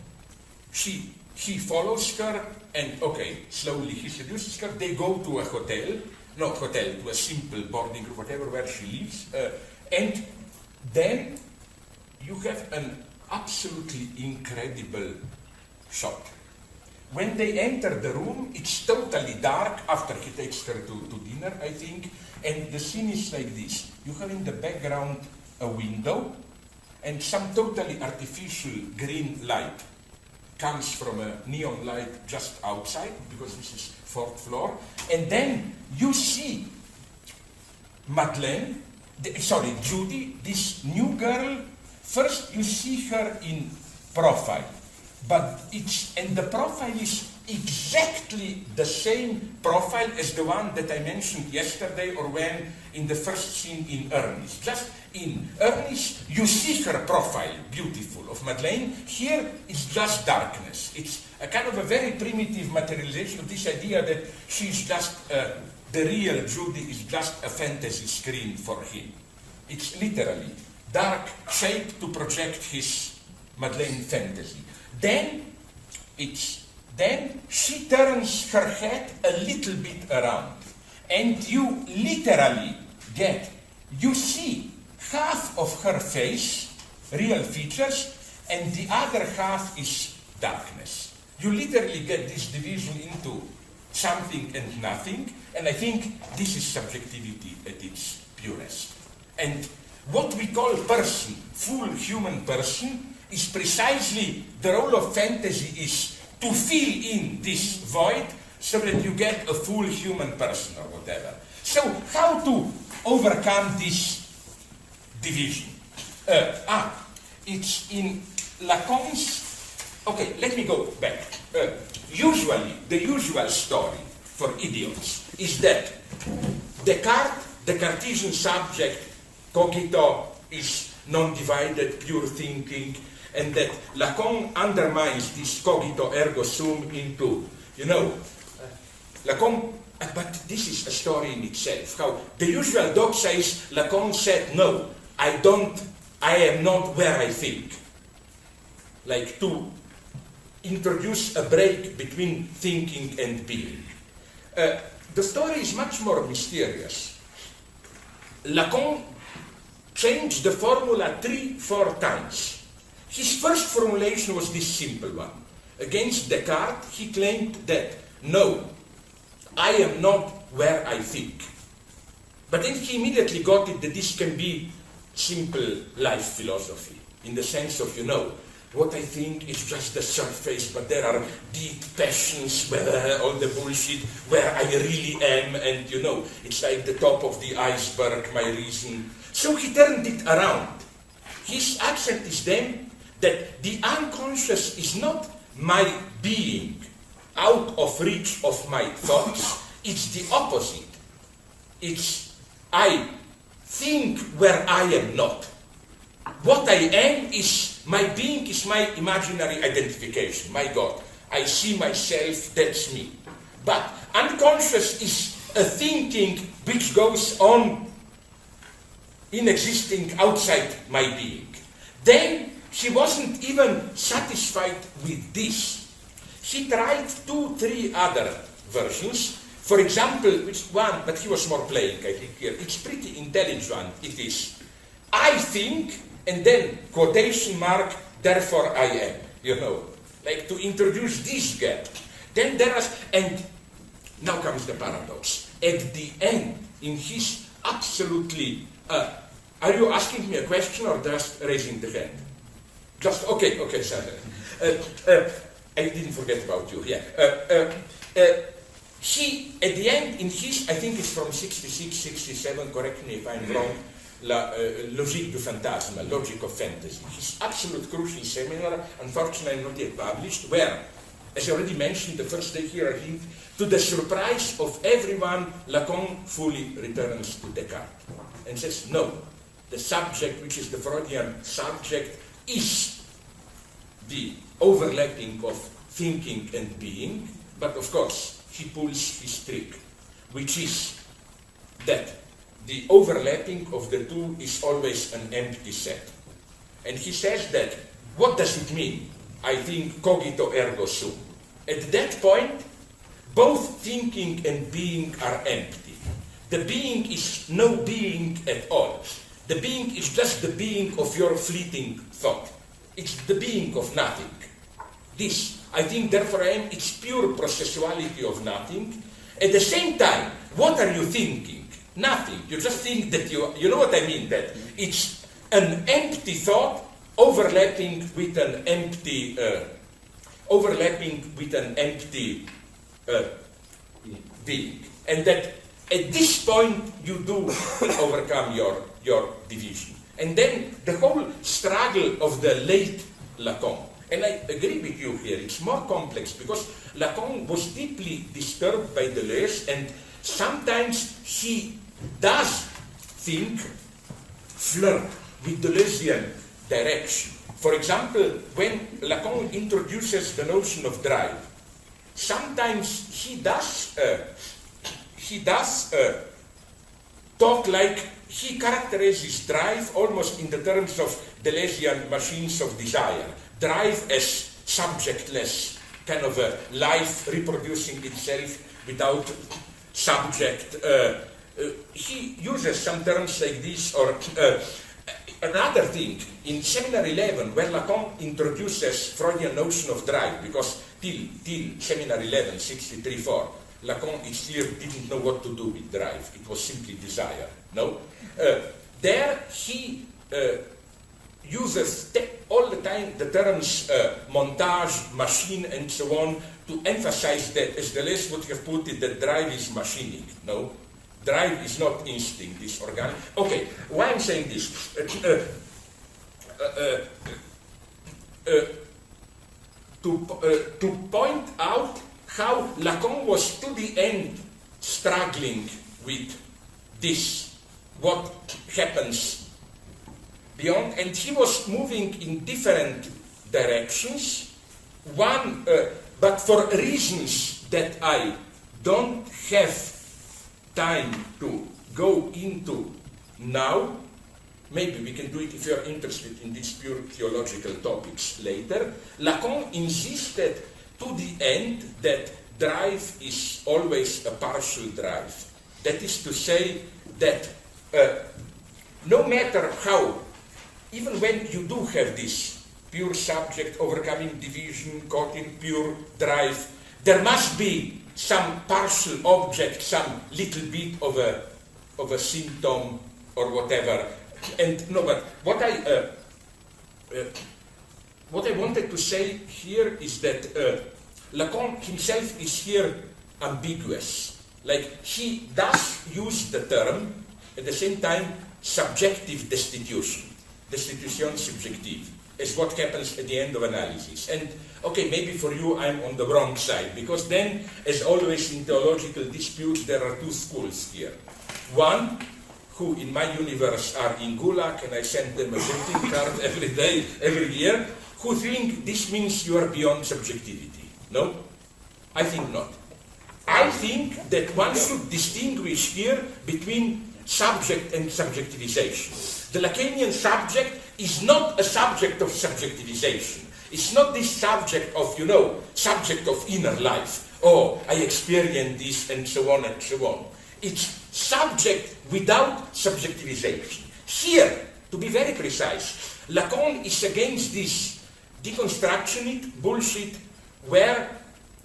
he follows her, and okay, slowly he seduces her. They go to a hotel, not hotel, to a simple boarding or whatever, where she lives, and then you have an absolutely incredible shot. When they enter the room, it's totally dark after he takes her to dinner, I think, and the scene is like this. You have in the background a window and some totally artificial green light comes from a neon light just outside, because this is 4th floor. And then you see Madeleine, Judy, this new girl. First you see her in profile, and the profile is exactly the same profile as the one that I mentioned yesterday, or when in the first scene in Ernest. Just in Ernest, you see her profile, beautiful, of Madeleine. Here, it's just darkness. It's a kind of a very primitive materialization of this idea that she's just, the real Judy is just a fantasy screen for him. It's literally dark shape to project his Madeleine fantasy. Then she turns her head a little bit around, and you literally you see half of her face, real features, and the other half is darkness. You literally get this division into something and nothing, and I think this is subjectivity at its purest. And what we call person, full human person, is precisely the role of fantasy is to fill in this void so that you get a full human person or whatever. So how to overcome this division? It's in Lacan's... Okay, let me go back. Usually, the usual story for idiots is that Descartes, the Cartesian subject, cogito, is non-divided, pure thinking, and that Lacan undermines this cogito ergo sum into, Lacan, but this is a story in itself. How the usual doxa is Lacan said, no, I am not where I think. Like to introduce a break between thinking and being. The story is much more mysterious. Lacan changed the formula 3-4 times. His first formulation was this simple one. Against Descartes, he claimed that, no, I am not where I think. But then he immediately got it that this can be simple life philosophy, in the sense of, what I think is just the surface, but there are deep passions, all the bullshit, where I really am, and it's like the top of the iceberg, my reason. So he turned it around. His accent is then that the unconscious is not my being out of reach of my thoughts, it's the opposite. It's I think where I am not. What I am is, my being is my imaginary identification, my God. I see myself, that's me. But unconscious is a thinking which goes on in existing outside my being. Then he wasn't even satisfied with this. He tried 2-3 other versions. For example, which one, but he was more playing, I think, here. It's pretty intelligent. It is, I think, and then quotation mark, therefore I am. Like to introduce this gap. Then there is, and now comes the paradox. At the end, in his absolutely, are you asking me a question or just raising the hand? Just, okay, sorry. I didn't forget about you, yeah. He, at the end, in his, I think it's from 66, 67, correct me if I'm wrong, La Logique du Fantasme, Logic of Fantasy. His absolute crucial seminar, unfortunately not yet published, where, as I already mentioned the first day here, I think, to the surprise of everyone, Lacan fully returns to Descartes and says, no, the subject, which is the Freudian subject, is the overlapping of thinking and being, but of course he pulls his trick, which is that the overlapping of the two is always an empty set. And he says that, what does it mean? I think cogito ergo sum. At that point, both thinking and being are empty. The being is no being at all. The being is just the being of your fleeting thought. It's the being of nothing. This, I think, therefore I am, it's pure processuality of nothing. At the same time, what are you thinking? Nothing. You just think that you know what I mean, that it's an empty thought overlapping with an empty overlapping with an empty being. And that at this point you do overcome your division. And then the whole struggle of the late Lacan, and I agree with you here, it's more complex because Lacan was deeply disturbed by Deleuze, and sometimes he does flirt with Deleuzian direction. For example, when Lacan introduces the notion of drive, sometimes he does talk like he characterizes drive almost in the terms of Deleuzian machines of desire. Drive as subjectless, kind of a life reproducing itself without subject. He uses some terms like this, or another thing, in Seminar 11, where Lacan introduces Freudian notion of drive, because till Seminar 11, 63-4, Lacan, it's clear, didn't know what to do with drive. It was simply desire, no? There he uses all the time the terms montage, machine, and so on, to emphasize that, as Deleuze would have put it, that drive is machinic, no? Drive is not instinct, it's organic. Okay, why I'm saying this? To point out how Lacan was to the end struggling with this, what happens beyond, and he was moving in different directions. One, but for reasons that I don't have time to go into now, maybe we can do it if you're interested in these pure theological topics later. Lacan insisted to the end that drive is always a partial drive. That is to say that no matter how, even when you do have this pure subject overcoming division, caught in pure drive, there must be some partial object, some little bit of a symptom or whatever. And no, but what I wanted to say here is that Lacan himself is here ambiguous. Like, he does use the term, at the same time, subjective destitution, destitution subjective, is what happens at the end of analysis. And okay, maybe for you I'm on the wrong side, because then, as always in theological disputes, there are two schools here. One, who in my universe are in Gulag, and I send them a greeting card every day, every year, who think this means you are beyond subjectivity. No? I think not. I think that one should distinguish here between subject and subjectivization. The Lacanian subject is not a subject of subjectivization. It's not this subject of, subject of inner life. Oh, I experience this, and so on and so on. It's subject without subjectivization. Here, to be very precise, Lacan is against this deconstructionist bullshit where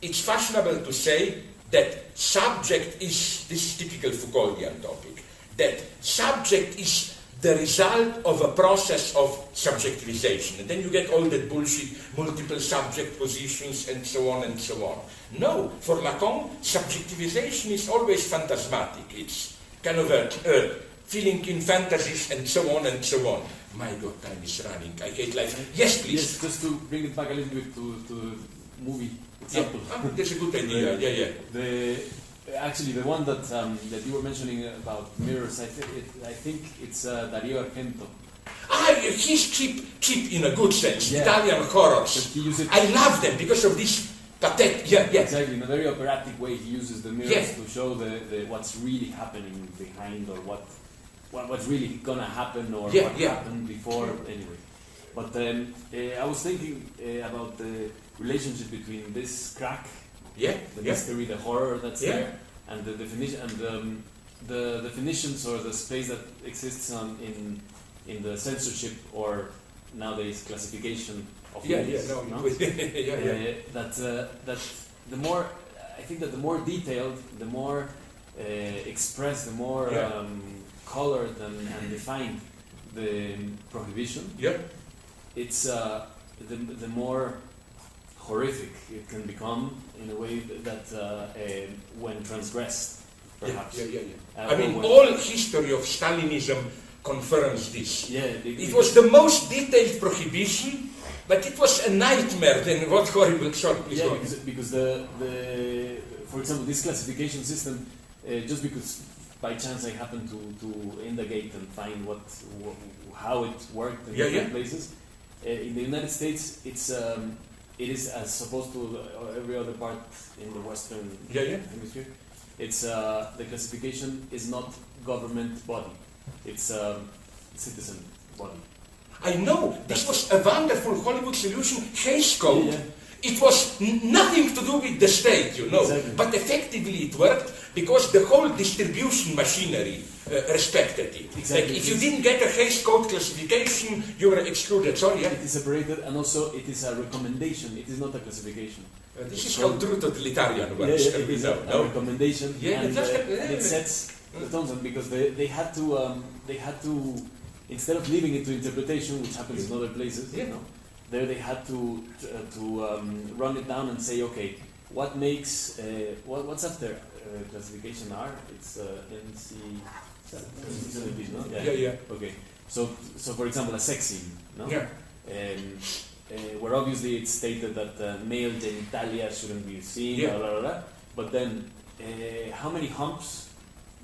it's fashionable to say that subject is, this is typical Foucauldian topic, that subject is the result of a process of subjectivization. And then you get all that bullshit, multiple subject positions, and so on and so on. No, for Lacan, subjectivization is always phantasmatic. It's kind of a feeling in fantasies, and so on and so on. My God, time is running. I hate life. Yes, please. Yes, just to bring it back a little bit to movie example. Yeah. Oh, that's a good idea. Actually, the one that you were mentioning about mirrors, I think it's Dario Argento. He's cheap in a good sense. Yeah. Italian horrors. I love them because of this pathetic. Yeah. Exactly. In a very operatic way, he uses the mirrors to show the what's really happening behind, or what's really gonna happen, or what happened before. Anyway, but I was thinking about the relationship between this crack, the mystery, the horror that's there, and the definition, and the definitions, or the space that exists in the censorship, or nowadays classification of movies. That the more, I think that the more detailed, the more expressed, the more colored and defined the prohibition, it's the more horrific it can become in a way that when transgressed, perhaps. I mean, all history of Stalinism confirms this. It was the most detailed prohibition, but it was a nightmare. Then what horrible short? Because for example, this classification system, just because by chance I happened to indagate and find how it worked in different places. In the United States, it is as opposed to every other part in the Western hemisphere. It's the classification is not government body; it's citizen body. I know this was a wonderful Hollywood solution. Hays Code. It was nothing to do with the state, but effectively it worked because the whole distribution machinery respected it. Like if you didn't get a Hays Code classification, you were excluded. Sorry, It is separated, and also it is a recommendation. It is not a classification. This is how true totalitarian works. It is a recommendation, and it sets the tones. And because they had to instead of leaving it to interpretation, which happens in other places, there they had to run it down and say, okay, what makes what's after classification R? It's NC 17, no? Okay. So for example, a sex scene, no? Where obviously it's stated that male genitalia shouldn't be seen, blah, blah, blah. But then, how many humps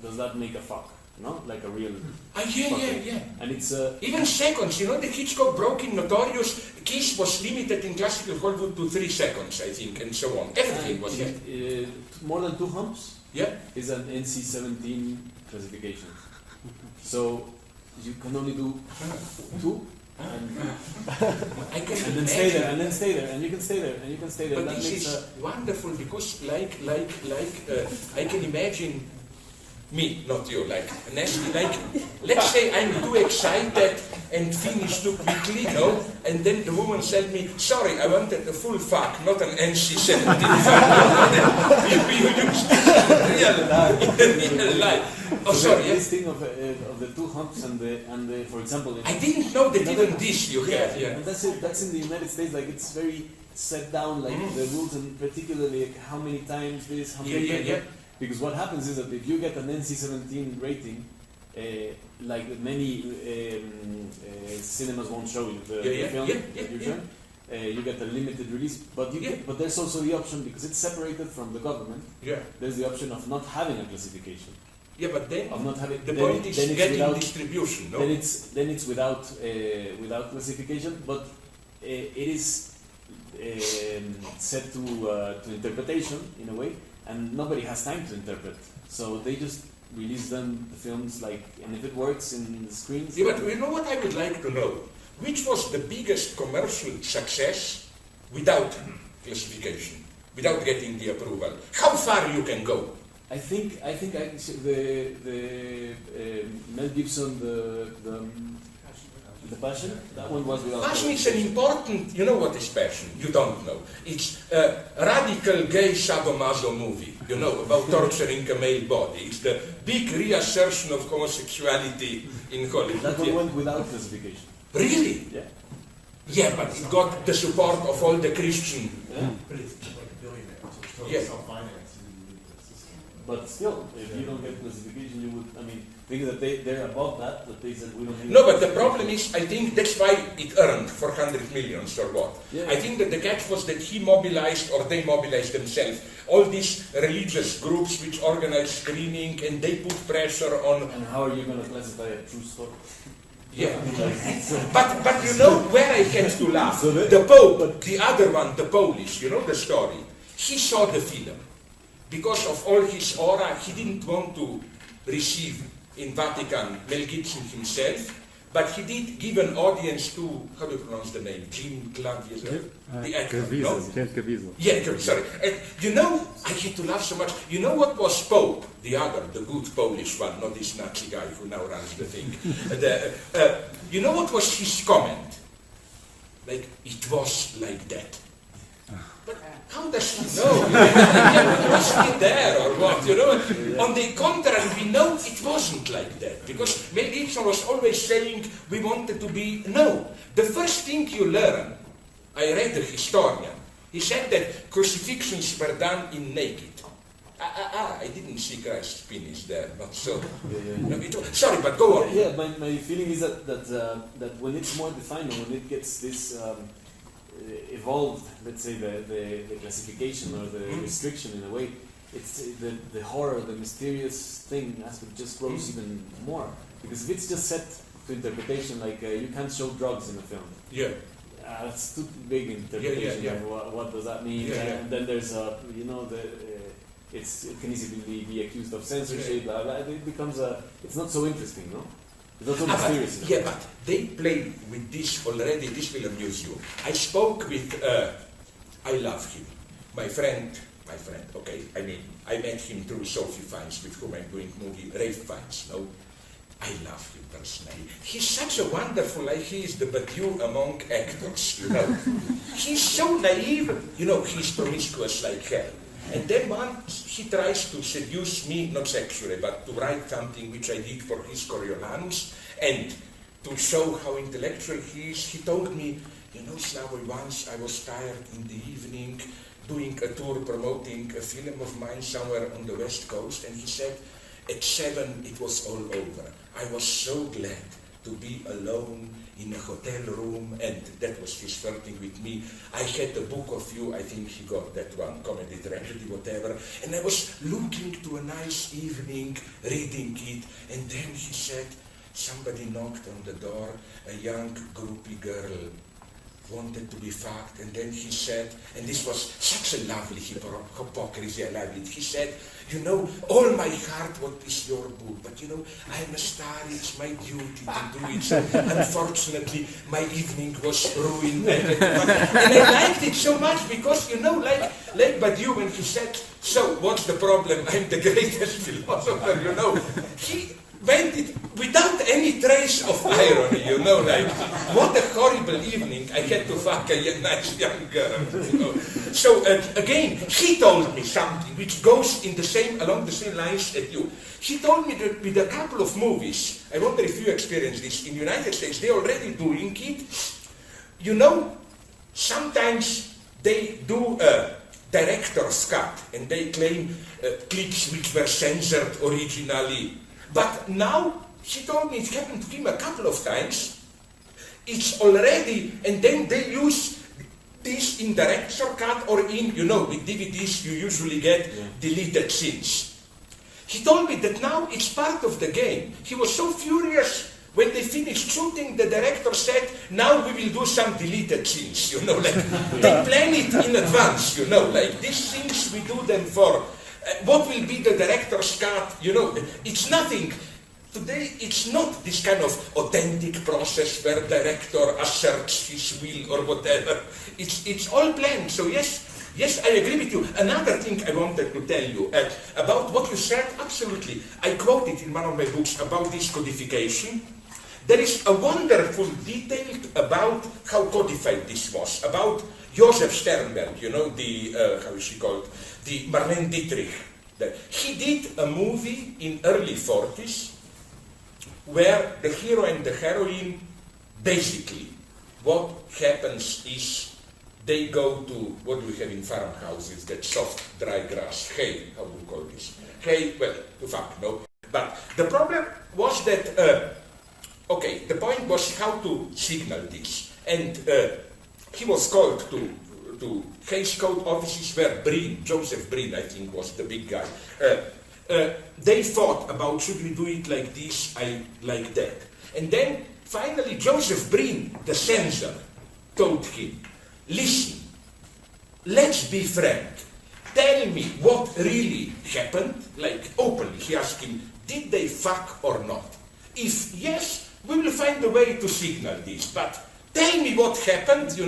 does that make a fuck? No, like a real. And it's even seconds. The Hitchcock broke in Notorious. Kiss was limited in classical Hollywood to 3 seconds, I think, and so on. Everything was more than 2 humps. Is an NC-17 classification. So you can only do 2. And then stay there, and then stay there, and you can stay there, and you can stay there. But this is wonderful because, like, I can imagine. Me, not you, nasty, let's say I'm too excited and finish too quickly, and then the woman said me, sorry, I wanted a full fuck, not an NC-17 fuck. You used this in real life. Oh, sorry. This thing of the 2 humps and the for example... I didn't know that even this you have. And that's in the United States, it's very set down, the rules, and particularly how many times this, how many times... Because what happens is that if you get an NC-17 rating, like many cinemas won't show you the film that you're showing, you get a limited release, but there's also the option, because it's separated from the government, there's the option of not having a classification. But then of not having, the point is getting without, distribution, no? Then it's without classification, but it is set to interpretation in a way. And nobody has time to interpret, so they just release the films and if it works in the screens. But you know what I would like to know? Which was the biggest commercial success without classification, without getting the approval? How far you can go? I think the Mel Gibson, the Passion, that one was without. Passion is an important. You know what is Passion? You don't know. It's a radical gay sadomaso movie. About torturing a male body. It's the big reassertion of homosexuality in Hollywood. That one went without classification. Really? Yeah. But it got the support of all the Christian. But it's like a billionaire, so it's totally self-financed. But still, if you don't get classification, you would. Think that they're above that they said we don't need. No, but the problem is, I think that's why it earned 400 millions or what. I think that the catch was that he mobilized, or they mobilized themselves, all these religious groups which organize screening, and they put pressure on. And how are you going to classify a true story? But you know where I had to laugh? The Pope, the other one, the Polish, the story. He saw the film. Because of all his aura, he didn't want to receive in Vatican Mel Gibson himself, but he did give an audience to, how do you pronounce the name? Jim Caviezel? The actor, no? Sorry. I had to laugh so much. You know what was Pope, the other, the good Polish one, not this Nazi guy who now runs the thing. You know what was his comment? It was like that. But how does he know? Was he there or what? On the contrary, we know it wasn't like that. Because Mel Gibson was always saying we wanted to be. No. The first thing you learn, I read the historian, He said that crucifixions were done in naked. I didn't see Christ's penis there, but so. No, sorry, but go on. Yeah, my feeling is that when it's more defined, and when it gets this evolved, let's say the classification or the restriction in a way, it's the horror, the mysterious thing aspect just grows even more. Because if it's just set to interpretation, like you can't show drugs in a film. Yeah. That's too big interpretation. Yeah. What does that mean? And then there's it can easily be accused of censorship. Blah, blah. It becomes it's not so interesting, no? It's not so mysterious. Yeah, but they play with this already. This will amuse you. I spoke with. I love him, my friend. Okay, I mean, I met him through Sophie Fiennes, with whom I'm doing movie Rafe Fiennes. No. I love him personally. He's such a wonderful, he is the Badiou among actors, He's so naive, he's promiscuous like hell. And then once he tries to seduce me, not sexually, but to write something which I did for his Coriolanus, and to show how intellectual he is, he told me, Slavoj, once I was tired in the evening, doing a tour promoting a film of mine somewhere on the West Coast, and he said, at 7 it was all over. I was so glad to be alone in a hotel room, and that was his flirting with me. I had a book of you, I think he got that one, comedy, tragedy, whatever, and I was looking to a nice evening, reading it, and then he said, somebody knocked on the door, a young groupie girl wanted to be fucked, and then he said, and this was such a lovely hypocrisy, I loved it, he said, all my heart what is your book, but I'm a star, it's my duty to do it, so unfortunately my evening was ruined, and I liked it so much, because like Badiou when he said, so what's the problem, I'm the greatest philosopher, he went it without any trace of irony, what a horrible evening, I had to fuck a nice young girl, So again, he told me something which goes along the same lines as you. He told me that with a couple of movies, I wonder if you experience this, in the United States, they're already doing it. Sometimes they do a director's cut, and they claim clips which were censored originally. But now, he told me it happened to him a couple of times. It's already, and then they use this in director cut or in, with DVDs you usually get deleted scenes. He told me that now it's part of the game. He was so furious when they finished shooting, the director said, now we will do some deleted scenes, they plan it in advance, these scenes we do them for. What will be the director's cut? It's nothing. Today, it's not this kind of authentic process where director asserts his will or whatever. It's all planned. So yes, I agree with you. Another thing I wanted to tell you about what you said, absolutely. I quoted in one of my books about this codification. There is a wonderful detail about how codified this was, about Josef Sternberg, how is she called? The Marlene Dietrich. He did a movie in early 40s where the hero and the heroine, basically, what happens is they go to, what do we have in farmhouses, that soft, dry grass, hay, how do we call this? Hay, well, to fuck, no. But the problem was that, the point was how to signal this. And he was called to Hayes Code offices where Joseph Breen, I think, was the big guy. They thought about, should we do it like this, like that. And then, finally, Joseph Breen, the censor, told him, listen, let's be frank. Tell me what really happened, like openly. He asked him, did they fuck or not? If yes, we will find a way to signal this, but tell me what happened,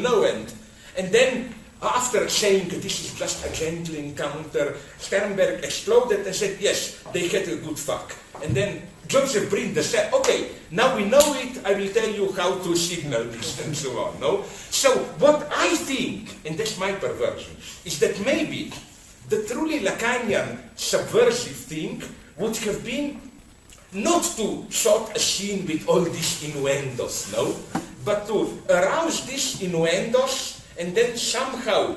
and then after saying this is just a gentle encounter, Sternberg exploded and said, yes, they had a good fuck. And then Joseph Breen said, okay, now we know it, I will tell you how to signal this and so on, no? So what I think, and that's my perversion, is that maybe the truly Lacanian subversive thing would have been not to shot a scene with all these innuendos, no? But to arouse these innuendos and then somehow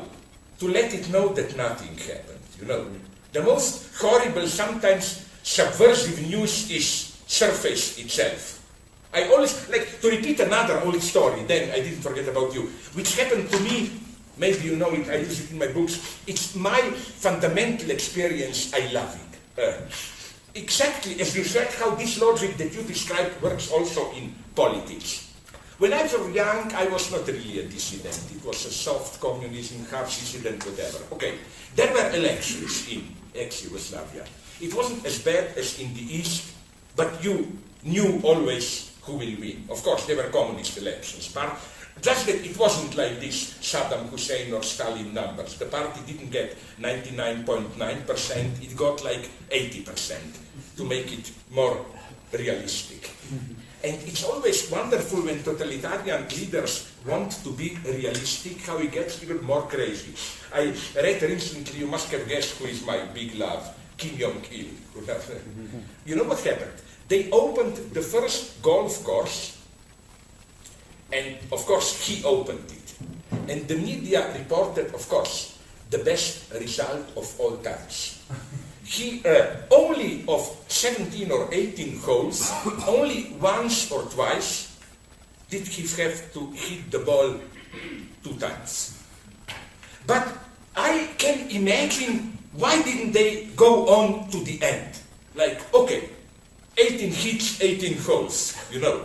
to let it know that nothing happened, you know. The most horrible, sometimes subversive news is surface itself. I always like to repeat another old story, then I didn't forget about you, which happened to me, maybe you know it, I use it in my books. It's my fundamental experience, I love it. Exactly as you said, how this logic that you described works also in politics. When I was young, I was not really a dissident. It was a soft communism, half dissident, whatever. Okay, there were elections in ex-Yugoslavia. It wasn't as bad as in the East, but you knew always who will win. Of course, there were communist elections, but just that it wasn't like this Saddam Hussein or Stalin numbers. The party didn't get 99.9%, it got like 80% to make it more realistic. And it's always wonderful when totalitarian leaders want to be realistic, how it gets even more crazy. I read recently, you must have guessed who is my big love, Kim Jong-il. You know what happened? They opened the first golf course, and of course he opened it. And the media reported, of course, the best result of all times. He only of 17 or 18 holes, only once or twice did he have to hit the ball 2 times. But I can imagine why didn't they go on to the end? Like, okay, 18 hits, 18 holes, you know.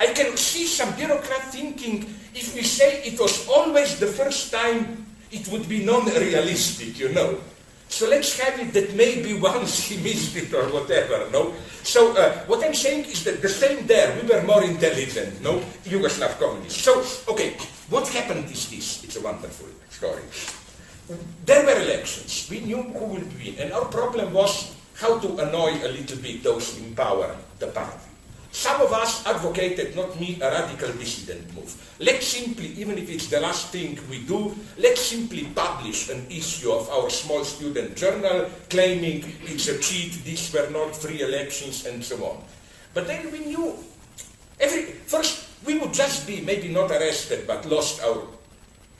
I can see some bureaucrat thinking, if we say it was always the first time, it would be non-realistic, you know. So let's have it that maybe once he missed it or whatever, no? So what I'm saying is that the same there, we were more intelligent, no? Yugoslav communists. So, okay, what happened is this. It's a wonderful story. There were elections. We knew who would win. And our problem was how to annoy a little bit those in power, the party. Some of us advocated, not me, a radical dissident move. Let's simply, even if it's the last thing we do, let's simply publish an issue of our small student journal claiming it's a cheat, these were not free elections, and so on. But then we knew, first we would just be maybe not arrested, but lost our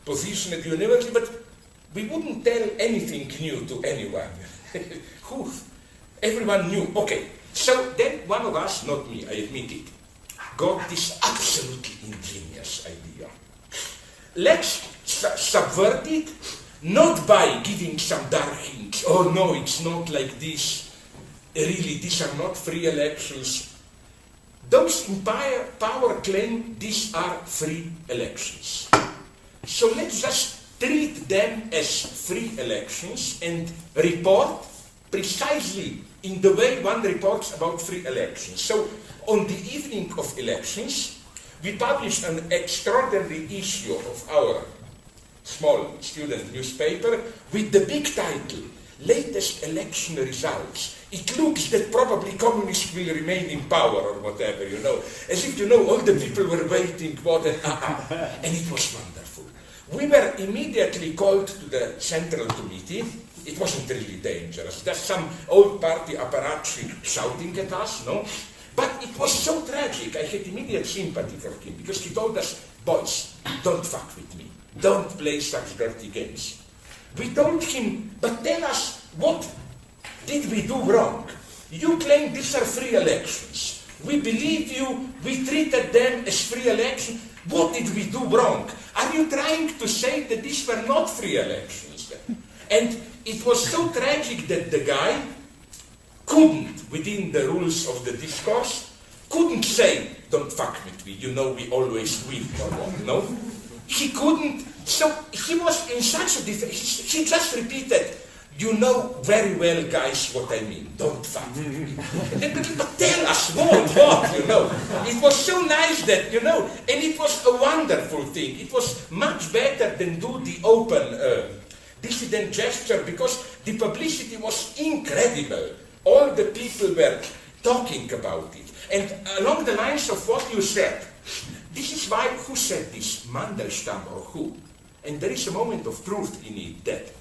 position at the university, but we wouldn't tell anything new to anyone. Everyone knew, okay. So then one of us, not me, I admit it, got this absolutely ingenious idea. Let's subvert it, not by giving some dark hints, oh no, it's not like this, really, these are not free elections. Those in power claim these are free elections. So let's just treat them as free elections and report precisely in the way one reports about free elections. So, on the evening of elections, we published an extraordinary issue of our small student newspaper with the big title, Latest Election Results. It looks that probably communists will remain in power or whatever, you know. As if, you know, all the people were waiting, and it was wonderful. We were immediately called to the Central Committee. It wasn't really dangerous. There's some old party apparatchik shouting at us, no? But it was so tragic. I had immediate sympathy for him because he told us, boys, don't fuck with me. Don't play such dirty games. We told him, but tell us, what did we do wrong? You claim these are free elections. We believe you. We treated them as free elections. What did we do wrong? Are you trying to say that these were not free elections? And it was so tragic that the guy couldn't, within the rules of the discourse, couldn't say, don't fuck with me, you know we always win or what, no? He couldn't, so he was in such a he just repeated, you know very well, guys, what I mean, don't fuck with me. But tell us what, you know? It was so nice that, you know, and it was a wonderful thing. It was much better than do the open dissident gesture because the publicity was incredible. All the people were talking about it. And along the lines of what you said, this is why, who said this? Mandelstam or who? And there is a moment of truth in it that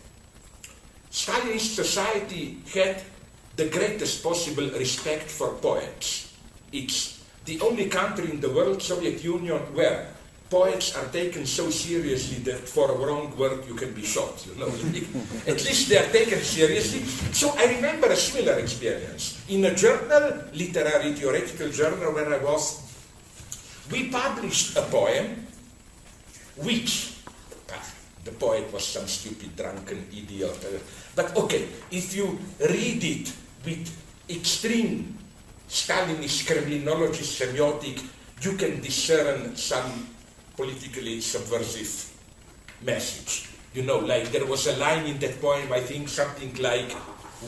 Stalinist society had the greatest possible respect for poets. It's the only country in the world, Soviet Union, where poets are taken so seriously that for a wrong word you can be shot, you know. At least they are taken seriously. So I remember a similar experience. In a journal, literary theoretical journal where I was, we published a poem which, the poet was some stupid drunken idiot, but okay, if you read it with extreme Stalinist criminology semiotic, you can discern some politically subversive message. You know, like there was a line in that poem, I think something like,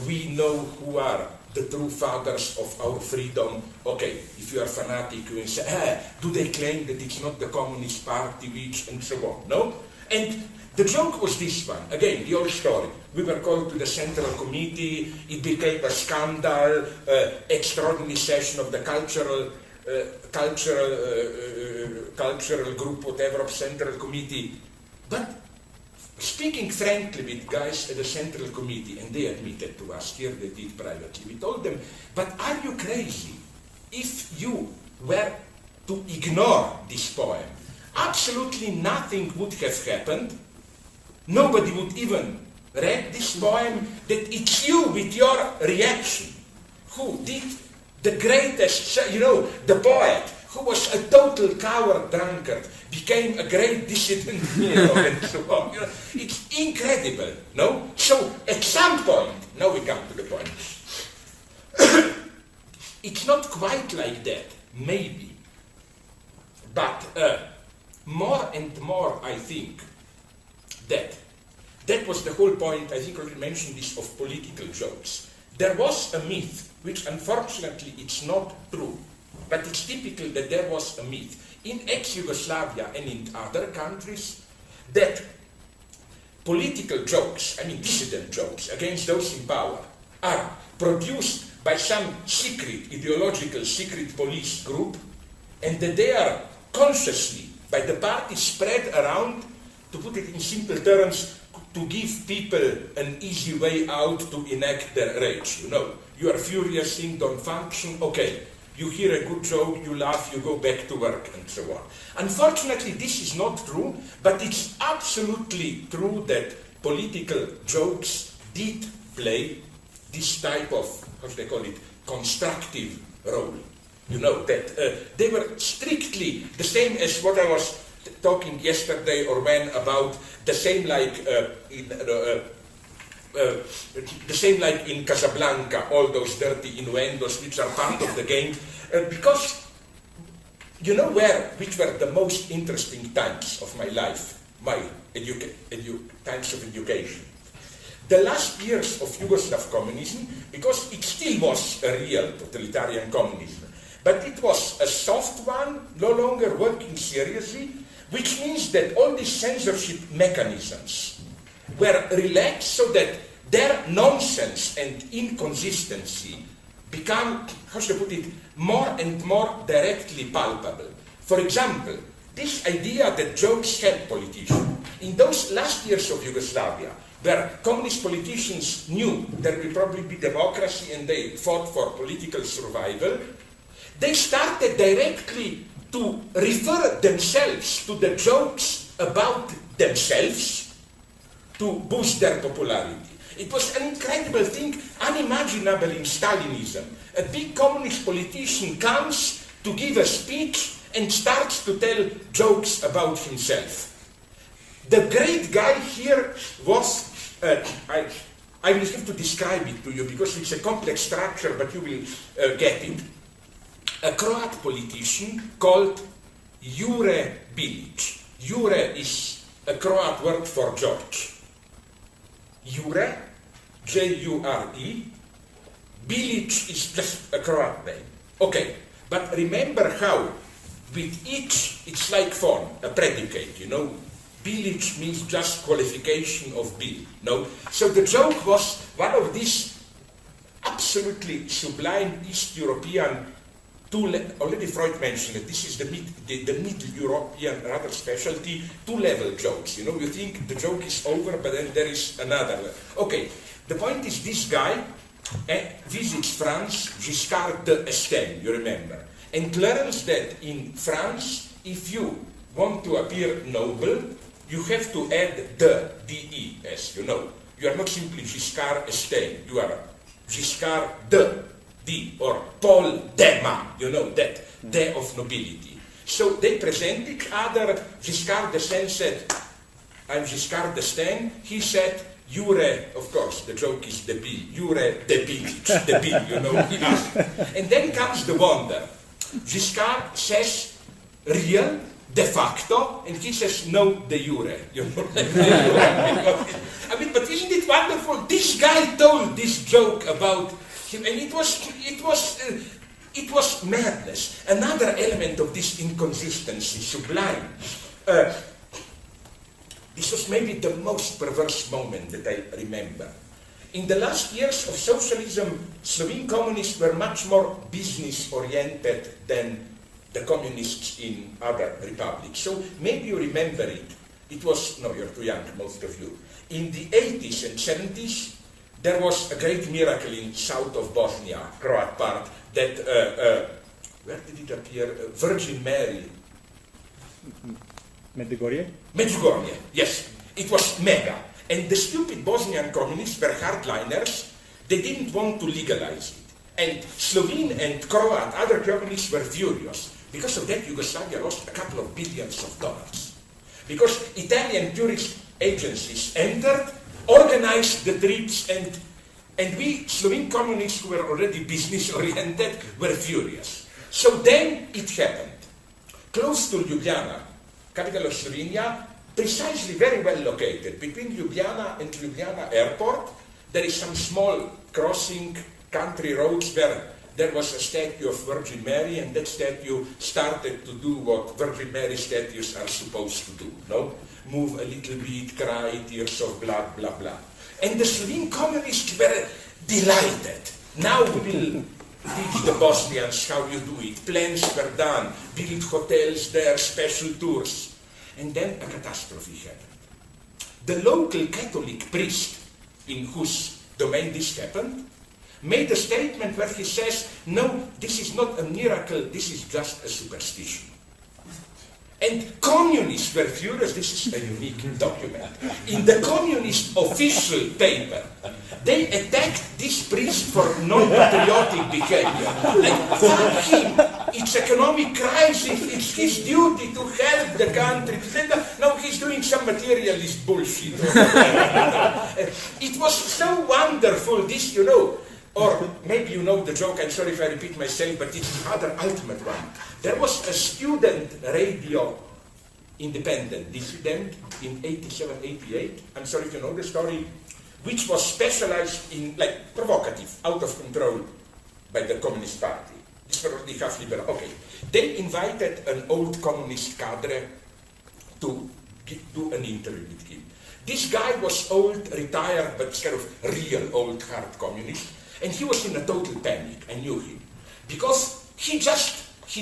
we know who are the true fathers of our freedom. Okay, if you are fanatic, you will say, do they claim that it's not the Communist Party which, and so on, no? And the joke was this one, again, the old story. We were called to the Central Committee, it became a scandal, extraordinary session of the cultural group, whatever, of Central Committee. But speaking frankly with guys at the Central Committee, and they admitted to us, here they did privately, we told them, but are you crazy? If you were to ignore this poem, absolutely nothing would have happened. Nobody would even read this poem, that it's you with your reaction who did the greatest, you know, the poet who was a total coward drunkard became a great dissident hero and so on. You know, it's incredible, no? So at some point, now we come to the point. It's not quite like that, maybe, but more and more I think that was the whole point, I think I already mentioned this, of political jokes. There was a myth, which unfortunately it's not true, but it's typical that there was a myth in ex-Yugoslavia and in other countries that political jokes, I mean dissident jokes against those in power, are produced by some secret, ideological secret police group, and that they are consciously by the party spread around, to put it in simple terms, to give people an easy way out to enact their rage. You know, you are furious, things don't function, okay, you hear a good joke, you laugh, you go back to work, and so on. Unfortunately, this is not true, but it's absolutely true that political jokes did play this type of, how should I call it, constructive role. You know, that they were strictly the same as what I was talking yesterday or when about the same like in Casablanca, all those dirty innuendos which are part of the game, because you know which were the most interesting times of my life, my times of education. The last years of Yugoslav communism, because it still was a real totalitarian communism, but it was a soft one, no longer working seriously, which means that all these censorship mechanisms were relaxed so that their nonsense and inconsistency become, how should I put it, more and more directly palpable. For example, this idea that jokes help politicians. In those last years of Yugoslavia, where communist politicians knew there will probably be democracy and they fought for political survival, they started directly to refer themselves to the jokes about themselves to boost their popularity. It was an incredible thing, unimaginable in Stalinism. A big communist politician comes to give a speech and starts to tell jokes about himself. The great guy here was, I will have to describe it to you because it's a complex structure, but you will get it. A Croat politician called Jure Bilic. Jure is a Croat word for George. Jure, J-U-R-E. Bilic is just a Croat name. Okay, but remember how with each, it's like form, a predicate, you know. Bilic means just qualification of Bill, no? So the joke was one of these absolutely sublime East European already Freud mentioned it, this is the Middle European rather specialty, two-level jokes. You know, you think the joke is over, but then there is another. Okay, the point is this guy visits France, Giscard d'Estaing, you remember, and learns that in France, if you want to appear noble, you have to add the, D-E-S, you know. You are not simply Giscard d'Estaing, you are Giscard D, or Paul Dema, you know, that, de of nobility. So they present each other. Giscard d'Estaing said, I'm Giscard d'Estaing. He said, Jure, of course, the joke is the B, Jure debil, it's the B, you know. And then comes the wonder. Giscard says, real, de facto, and he says, no, de jure. You know? I mean, but isn't it wonderful? This guy told this joke about him, and it was madness. Another element of this inconsistency, Sublime. This was maybe the most perverse moment that I remember. In the last years of socialism, Slovene communists were much more business-oriented than the communists in other republics. So maybe you remember it. It was, no, you're too young, most of you. In the 80s and 70s, there was a great miracle in south of Bosnia, Croat part, that, where did it appear? Virgin Mary. Medjugorje? Medjugorje, yes. It was mega. And the stupid Bosnian communists were hardliners. They didn't want to legalize it. And Slovene and Croat, other communists were furious. Because of that, Yugoslavia lost a couple of billions of dollars. Because Italian tourist agencies entered, organized the trips, and we Slovene communists who were already business-oriented were furious. So then it happened. Close to Ljubljana, capital of Slovenia, precisely very well located, between Ljubljana and Ljubljana airport, there is some small crossing country roads where there was a statue of Virgin Mary, and that statue started to do what Virgin Mary statues are supposed to do, no? Move a little bit, cry, tears of blood, blah, blah. And the Slovene communists were delighted. Now we will teach the Bosnians how you do it. Plans were done, build hotels there, special tours. And then a catastrophe happened. The local Catholic priest in whose domain this happened made a statement where he says, no, this is not a miracle, this is just a superstition. And communists were furious. This is a unique document. In the communist official paper, they attacked this priest for non-patriotic behavior. Like, fuck him, it's economic crisis, it's his duty to help the country. No, he's doing some materialist bullshit. It was so wonderful, this, you know. Or maybe you know the joke, I'm sorry if I repeat myself, but it's the other ultimate one. There was a student radio independent dissident in 87, 88, I'm sorry if you know the story, which was specialized in, like, provocative, out of control by the Communist Party. This were the half liberal. Okay. They invited an old communist cadre to do an interview with him. This guy was old, retired, but kind of real old, hard communist. And he was in a total panic. I knew him. Because he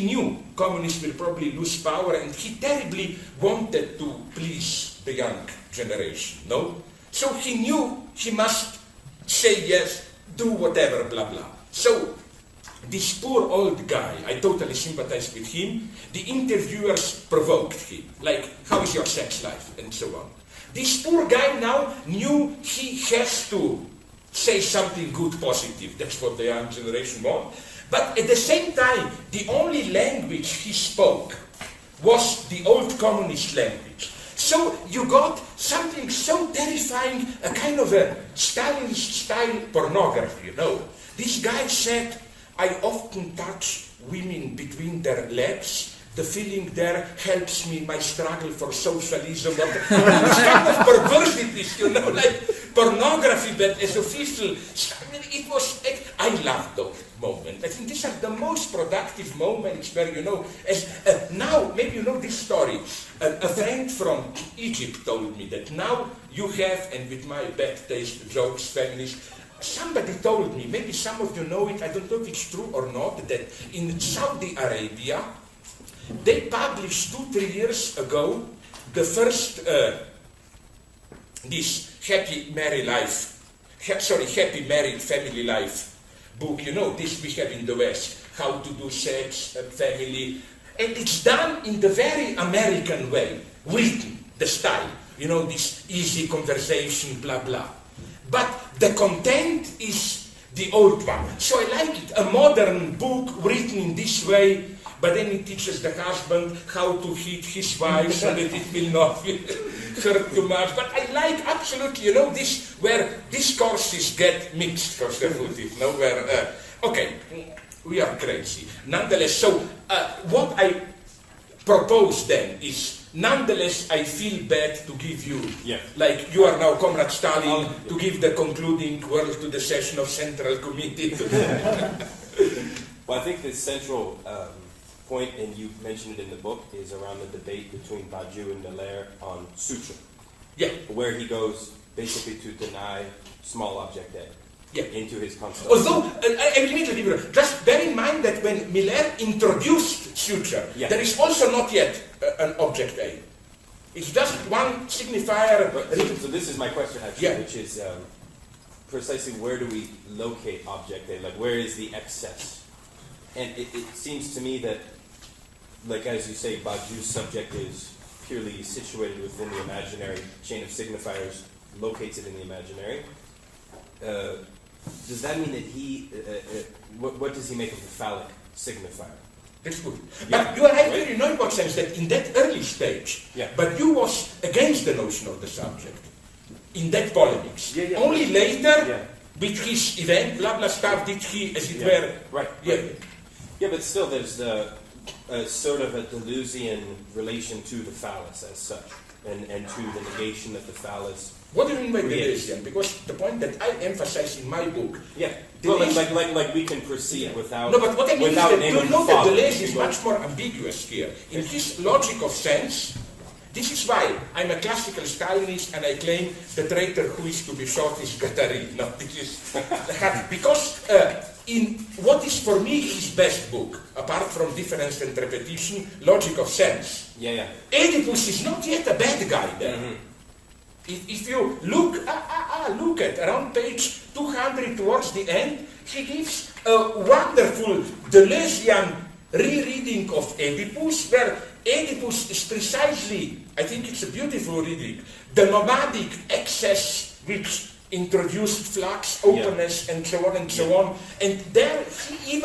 knew communists will probably lose power, and he terribly wanted to please the young generation, no? So he knew he must say yes, do whatever, blah, blah. So this poor old guy, I totally sympathized with him. The interviewers provoked him, like, how is your sex life, and so on. This poor guy now knew he has to say something good, positive. That's what the young generation want. But at the same time, the only language he spoke was the old communist language. So you got something so terrifying, a kind of a Stalinist-style pornography, you know. This guy said, I often touch women between their legs. The feeling there helps me in my struggle for socialism. It's kind of perversities, you know, like pornography, but as official. I mean, it was, I love those moments. I think these are the most productive moments where, you know, as now, maybe you know this story. A friend from Egypt told me that now you have, and with my bad taste jokes, feminist, somebody told me, maybe some of you know it, I don't know if it's true or not, that in Saudi Arabia, they published 2-3 years ago the first this happy married family life book. You know, this we have in the West, how to do sex, family, And it's done in the very American way, written, the style. You know, this easy conversation, blah, blah. But the content is the old one. So I like it, a modern book written in this way, but then it teaches the husband how to hit his wife so that it will not hurt too much. But I like absolutely, you know, this, where discourses get mixed, where, okay, we are crazy. Nonetheless, so what I propose then is, nonetheless, I feel bad to give you, like you are now Comrade Stalin, to give the concluding word to the session of Central Committee. Well, I think the central point, and you mentioned it in the book, is around the debate between Badiou and Miller on suture. Yeah. Where he goes basically to deny small object A. Yeah. Into his concept. Although, I will immediately, just bear in mind that when Miller introduced suture, there is also not yet an object A. It's just one signifier. So this is my question, actually, which is precisely where do we locate object A? Like, where is the excess? And it seems to me that, like as you say, Badiou's subject is purely situated within the imaginary chain of signifiers, locates it in the imaginary. Does that mean that he, what does he make of the phallic signifier? That's good. But you are right, you know in what sense that in that early stage, but you was against the notion of the subject, in that polemics. Only later, with his event, blah, blah stuff, did he, as it were... Right. Yeah, but still there's the sort of a Deleuzian relation to the phallus as such, and to the negation of the phallus. What do you mean by Deleuzian? Because the point that I emphasize in my book... Well, like we can proceed without... No, but what I mean is that you know that Deleuze is much much more ambiguous here. In his logic of sense, this is why I'm a classical Stalinist and I claim the traitor who is to be shot is Guattari. No, this is... because in what is for me his best book, apart from Difference and Repetition, Logic of Sense, Oedipus is not yet a bad guy there. Mm-hmm. If you look at around page 200 towards the end, he gives a wonderful Deleuzian rereading of Oedipus, where Oedipus is precisely, I think it's a beautiful reading, the nomadic excess which introduced flux, openness, and so on and so on. And there he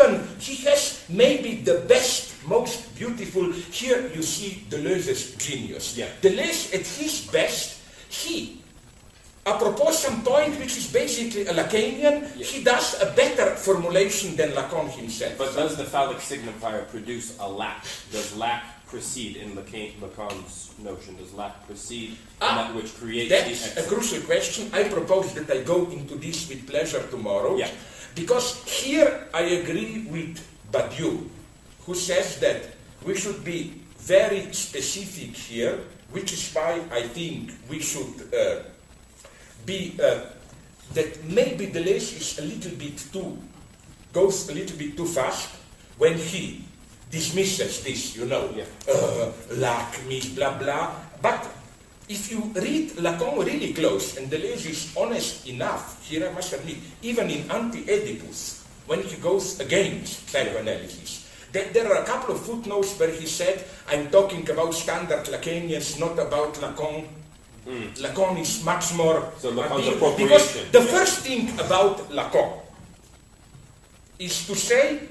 has maybe the best, most beautiful, here you see Deleuze's genius. Deleuze at his best, he, apropos some point which is basically a Lacanian, he does a better formulation than Lacan himself. But does the phallic signifier produce a lack? Does lack precede in Lacan's notion? Does lack precede in that which creates the excess? That's a crucial question. I propose that I go into this with pleasure tomorrow. Because here I agree with Badiou, who says that we should be very specific here, which is why I think we should be, that maybe Deleuze is a little bit too, goes a little bit too fast when he dismisses this, lack, me, blah, blah. But if you read Lacan really close, and Deleuze is honest enough, here I must admit, even in Anti-Oedipus, when he goes against psychoanalysis, there are a couple of footnotes where he said, I'm talking about standard Lacanians, not about Lacan. Lacan is much more... So Lacan's appropriation. Because the first thing about Lacan is to say,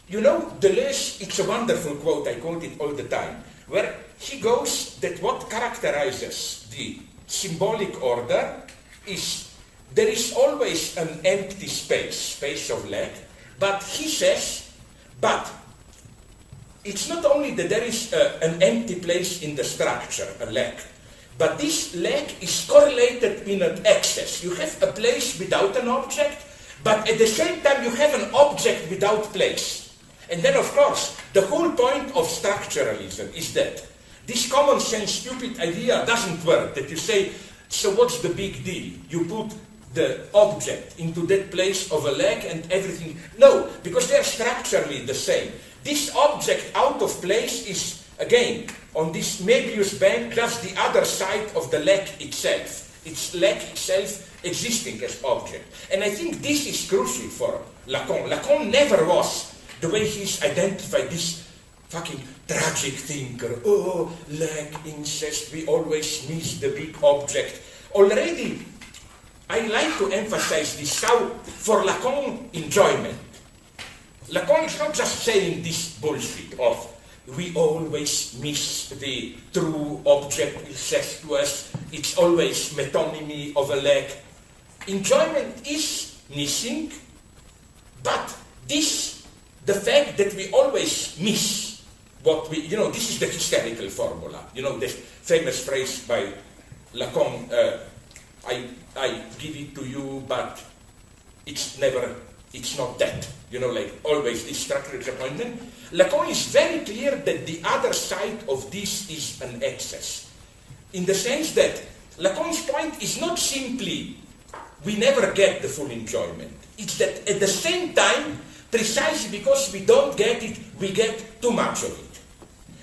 Deleuze, it's a wonderful quote, I quote it all the time, where he goes that what characterizes the symbolic order is there is always an empty space of lack, but he says, but it's not only that there is an empty place in the structure, a lack, but this lack is correlated with an excess. You have a place without an object, but at the same time you have an object without place. And then, of course, the whole point of structuralism is that this common sense stupid idea doesn't work, that you say, so what's the big deal? You put the object into that place of a lack and everything. No, because they are structurally the same. This object out of place is, again, on this Möbius band, just the other side of the lack itself. It's lack itself existing as object. And I think this is crucial for Lacan. Lacan never was, the way he's identified this fucking tragic thinker. Oh, like incest, we always miss the big object. Already, I like to emphasize this, how for Lacan, enjoyment. Lacan is not just saying this bullshit of we always miss the true object it says to us, it's always metonymy of a leg. Enjoyment is missing, but the fact that we always miss what we, this is the hysterical formula. This famous phrase by Lacan, I give it to you, but it's not that. Like always this structural disappointment. Lacan is very clear that the other side of this is an excess. In the sense that Lacan's point is not simply we never get the full enjoyment. It's that at the same time, precisely because we don't get it, we get too much of it.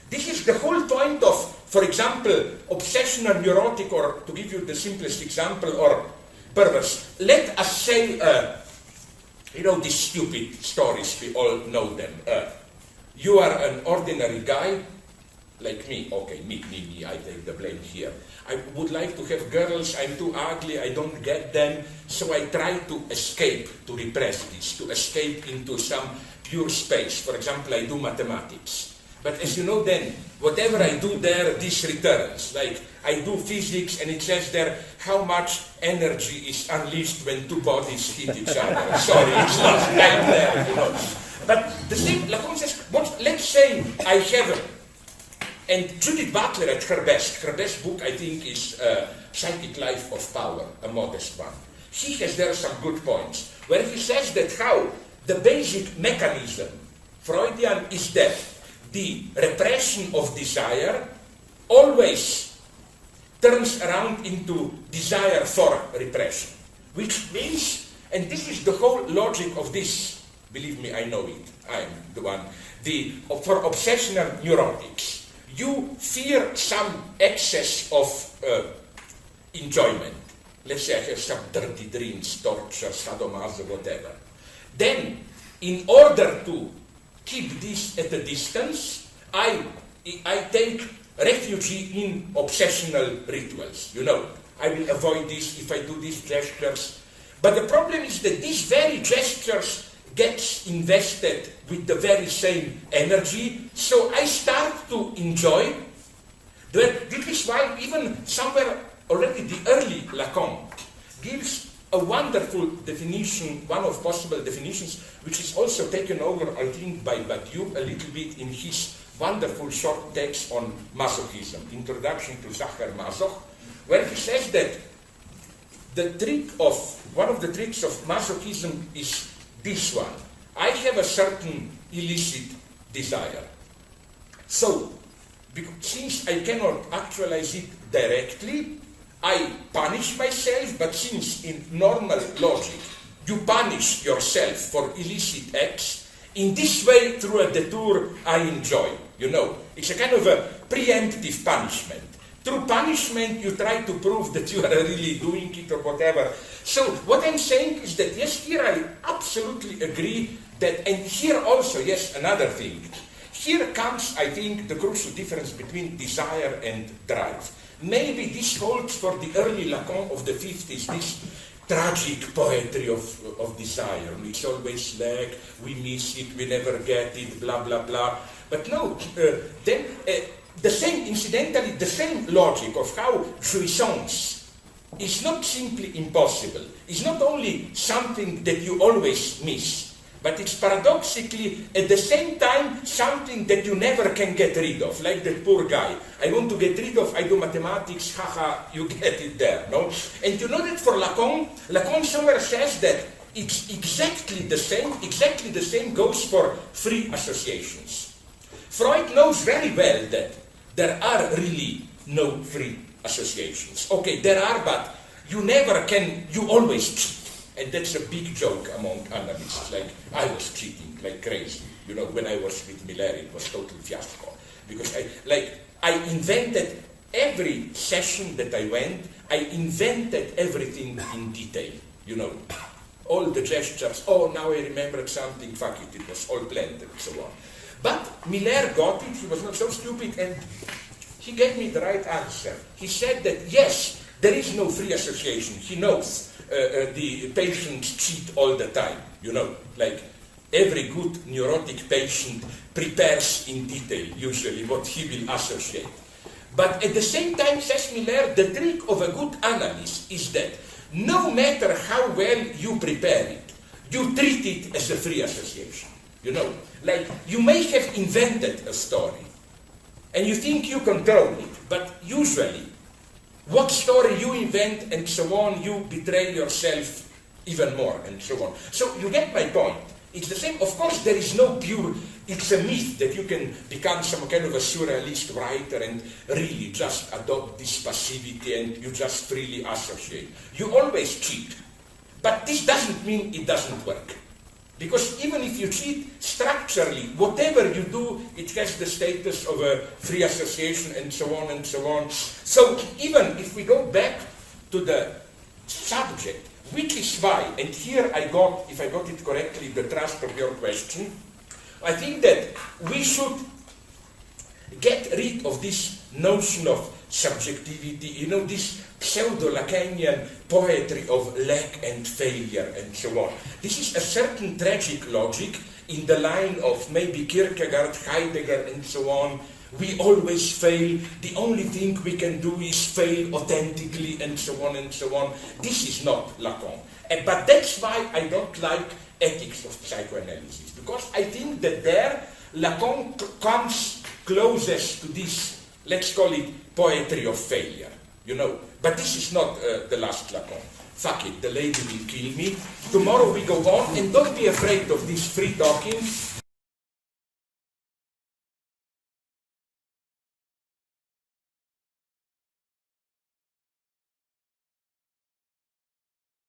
This is the whole point of, for example, obsessional neurotic, or to give you the simplest example, or perverse. Let us say, these stupid stories, we all know them. You are an ordinary guy, like me. Okay, me, I take the blame here. I would like to have girls, I'm too ugly, I don't get them, so I try to escape, to repress this, to escape into some pure space. For example, I do mathematics. But as you know then, whatever I do there, this returns. Like, I do physics and it says there how much energy is unleashed when two bodies hit each other. Sorry, it's not right there, But the thing, Lacan says, let's say I have and Judith Butler at her best book I think is Psychic Life of Power, a modest one. He has there some good points, where he says that how the basic mechanism, Freudian, is that the repression of desire always turns around into desire for repression. Which means, and this is the whole logic of this, believe me, I know it, I'm the one, for obsessional neurotics. You fear some excess of enjoyment. Let's say I have some dirty dreams, torture, sadomaso, whatever. Then, in order to keep this at a distance, I take refuge in obsessional rituals. I will avoid this if I do these gestures. But the problem is that these very gestures gets invested with the very same energy, so I start to enjoy. This is why even somewhere already the early Lacan gives a wonderful definition, one of possible definitions, which is also taken over, I think, by Badiou a little bit in his wonderful short text on masochism, Introduction to Zachar Masoch, where he says that one of the tricks of masochism is this one. I have a certain illicit desire. So, since I cannot actualize it directly, I punish myself, but since in normal logic you punish yourself for illicit acts, in this way, through a detour, I enjoy. It's a kind of a preemptive punishment. Through punishment, you try to prove that you are really doing it or whatever. So what I'm saying is that, yes, here I absolutely agree that, and here also, yes, another thing. Here comes, I think, the crucial difference between desire and drive. Maybe this holds for the early Lacan of the 50s, this tragic poetry of desire. It's always like, we miss it, we never get it, blah, blah, blah. But no, incidentally, the same logic of how jouissance is not simply impossible. It's not only something that you always miss, but it's paradoxically at the same time something that you never can get rid of, like that poor guy. I want to get rid of, I do mathematics, haha, you get it there, no? And you know that for Lacan somewhere says that it's exactly the same goes for free associations. Freud knows very well that there are really no free associations. Okay, there are, but you always cheat. And that's a big joke among analysts. Like, I was cheating like crazy. When I was with Miller, it was total fiasco. Because I invented every session that I went, I invented everything in detail. All the gestures, oh, now I remembered something, fuck it, it was all planned and so on. But Miller got it, he was not so stupid, and he gave me the right answer. He said that, yes, there is no free association. He knows the patients cheat all the time, you know, like every good neurotic patient prepares in detail, usually, what he will associate. But at the same time, says Miller, the trick of a good analyst is that no matter how well you prepare it, you treat it as a free association. You know, like you may have invented a story and you think you control it, but usually what story you invent and so on, you betray yourself even more and so on. So you get my point. It's the same. Of course, there is no pure, it's a myth that you can become some kind of a surrealist writer and really just adopt this passivity and you just freely associate. You always cheat. But this doesn't mean it doesn't work. Because even if you cheat structurally, whatever you do, it has the status of a free association and so on and so on. So even if we go back to the subject, which is why, and here I got, if I got it correctly, the thrust of your question, I think that we should get rid of this notion of subjectivity, you know, this pseudo-Lacanian poetry of lack and failure and so on. This is a certain tragic logic in the line of maybe Kierkegaard, Heidegger and so on. We always fail, the only thing we can do is fail authentically and so on and so on. This is not Lacan. But that's why I don't like Ethics of Psychoanalysis, because I think that there Lacan comes closest to this, let's call it poetry of failure, you know. But this is not the last Lacan. Fuck it, the lady will kill me. Tomorrow we go on, and don't be afraid of this free talking.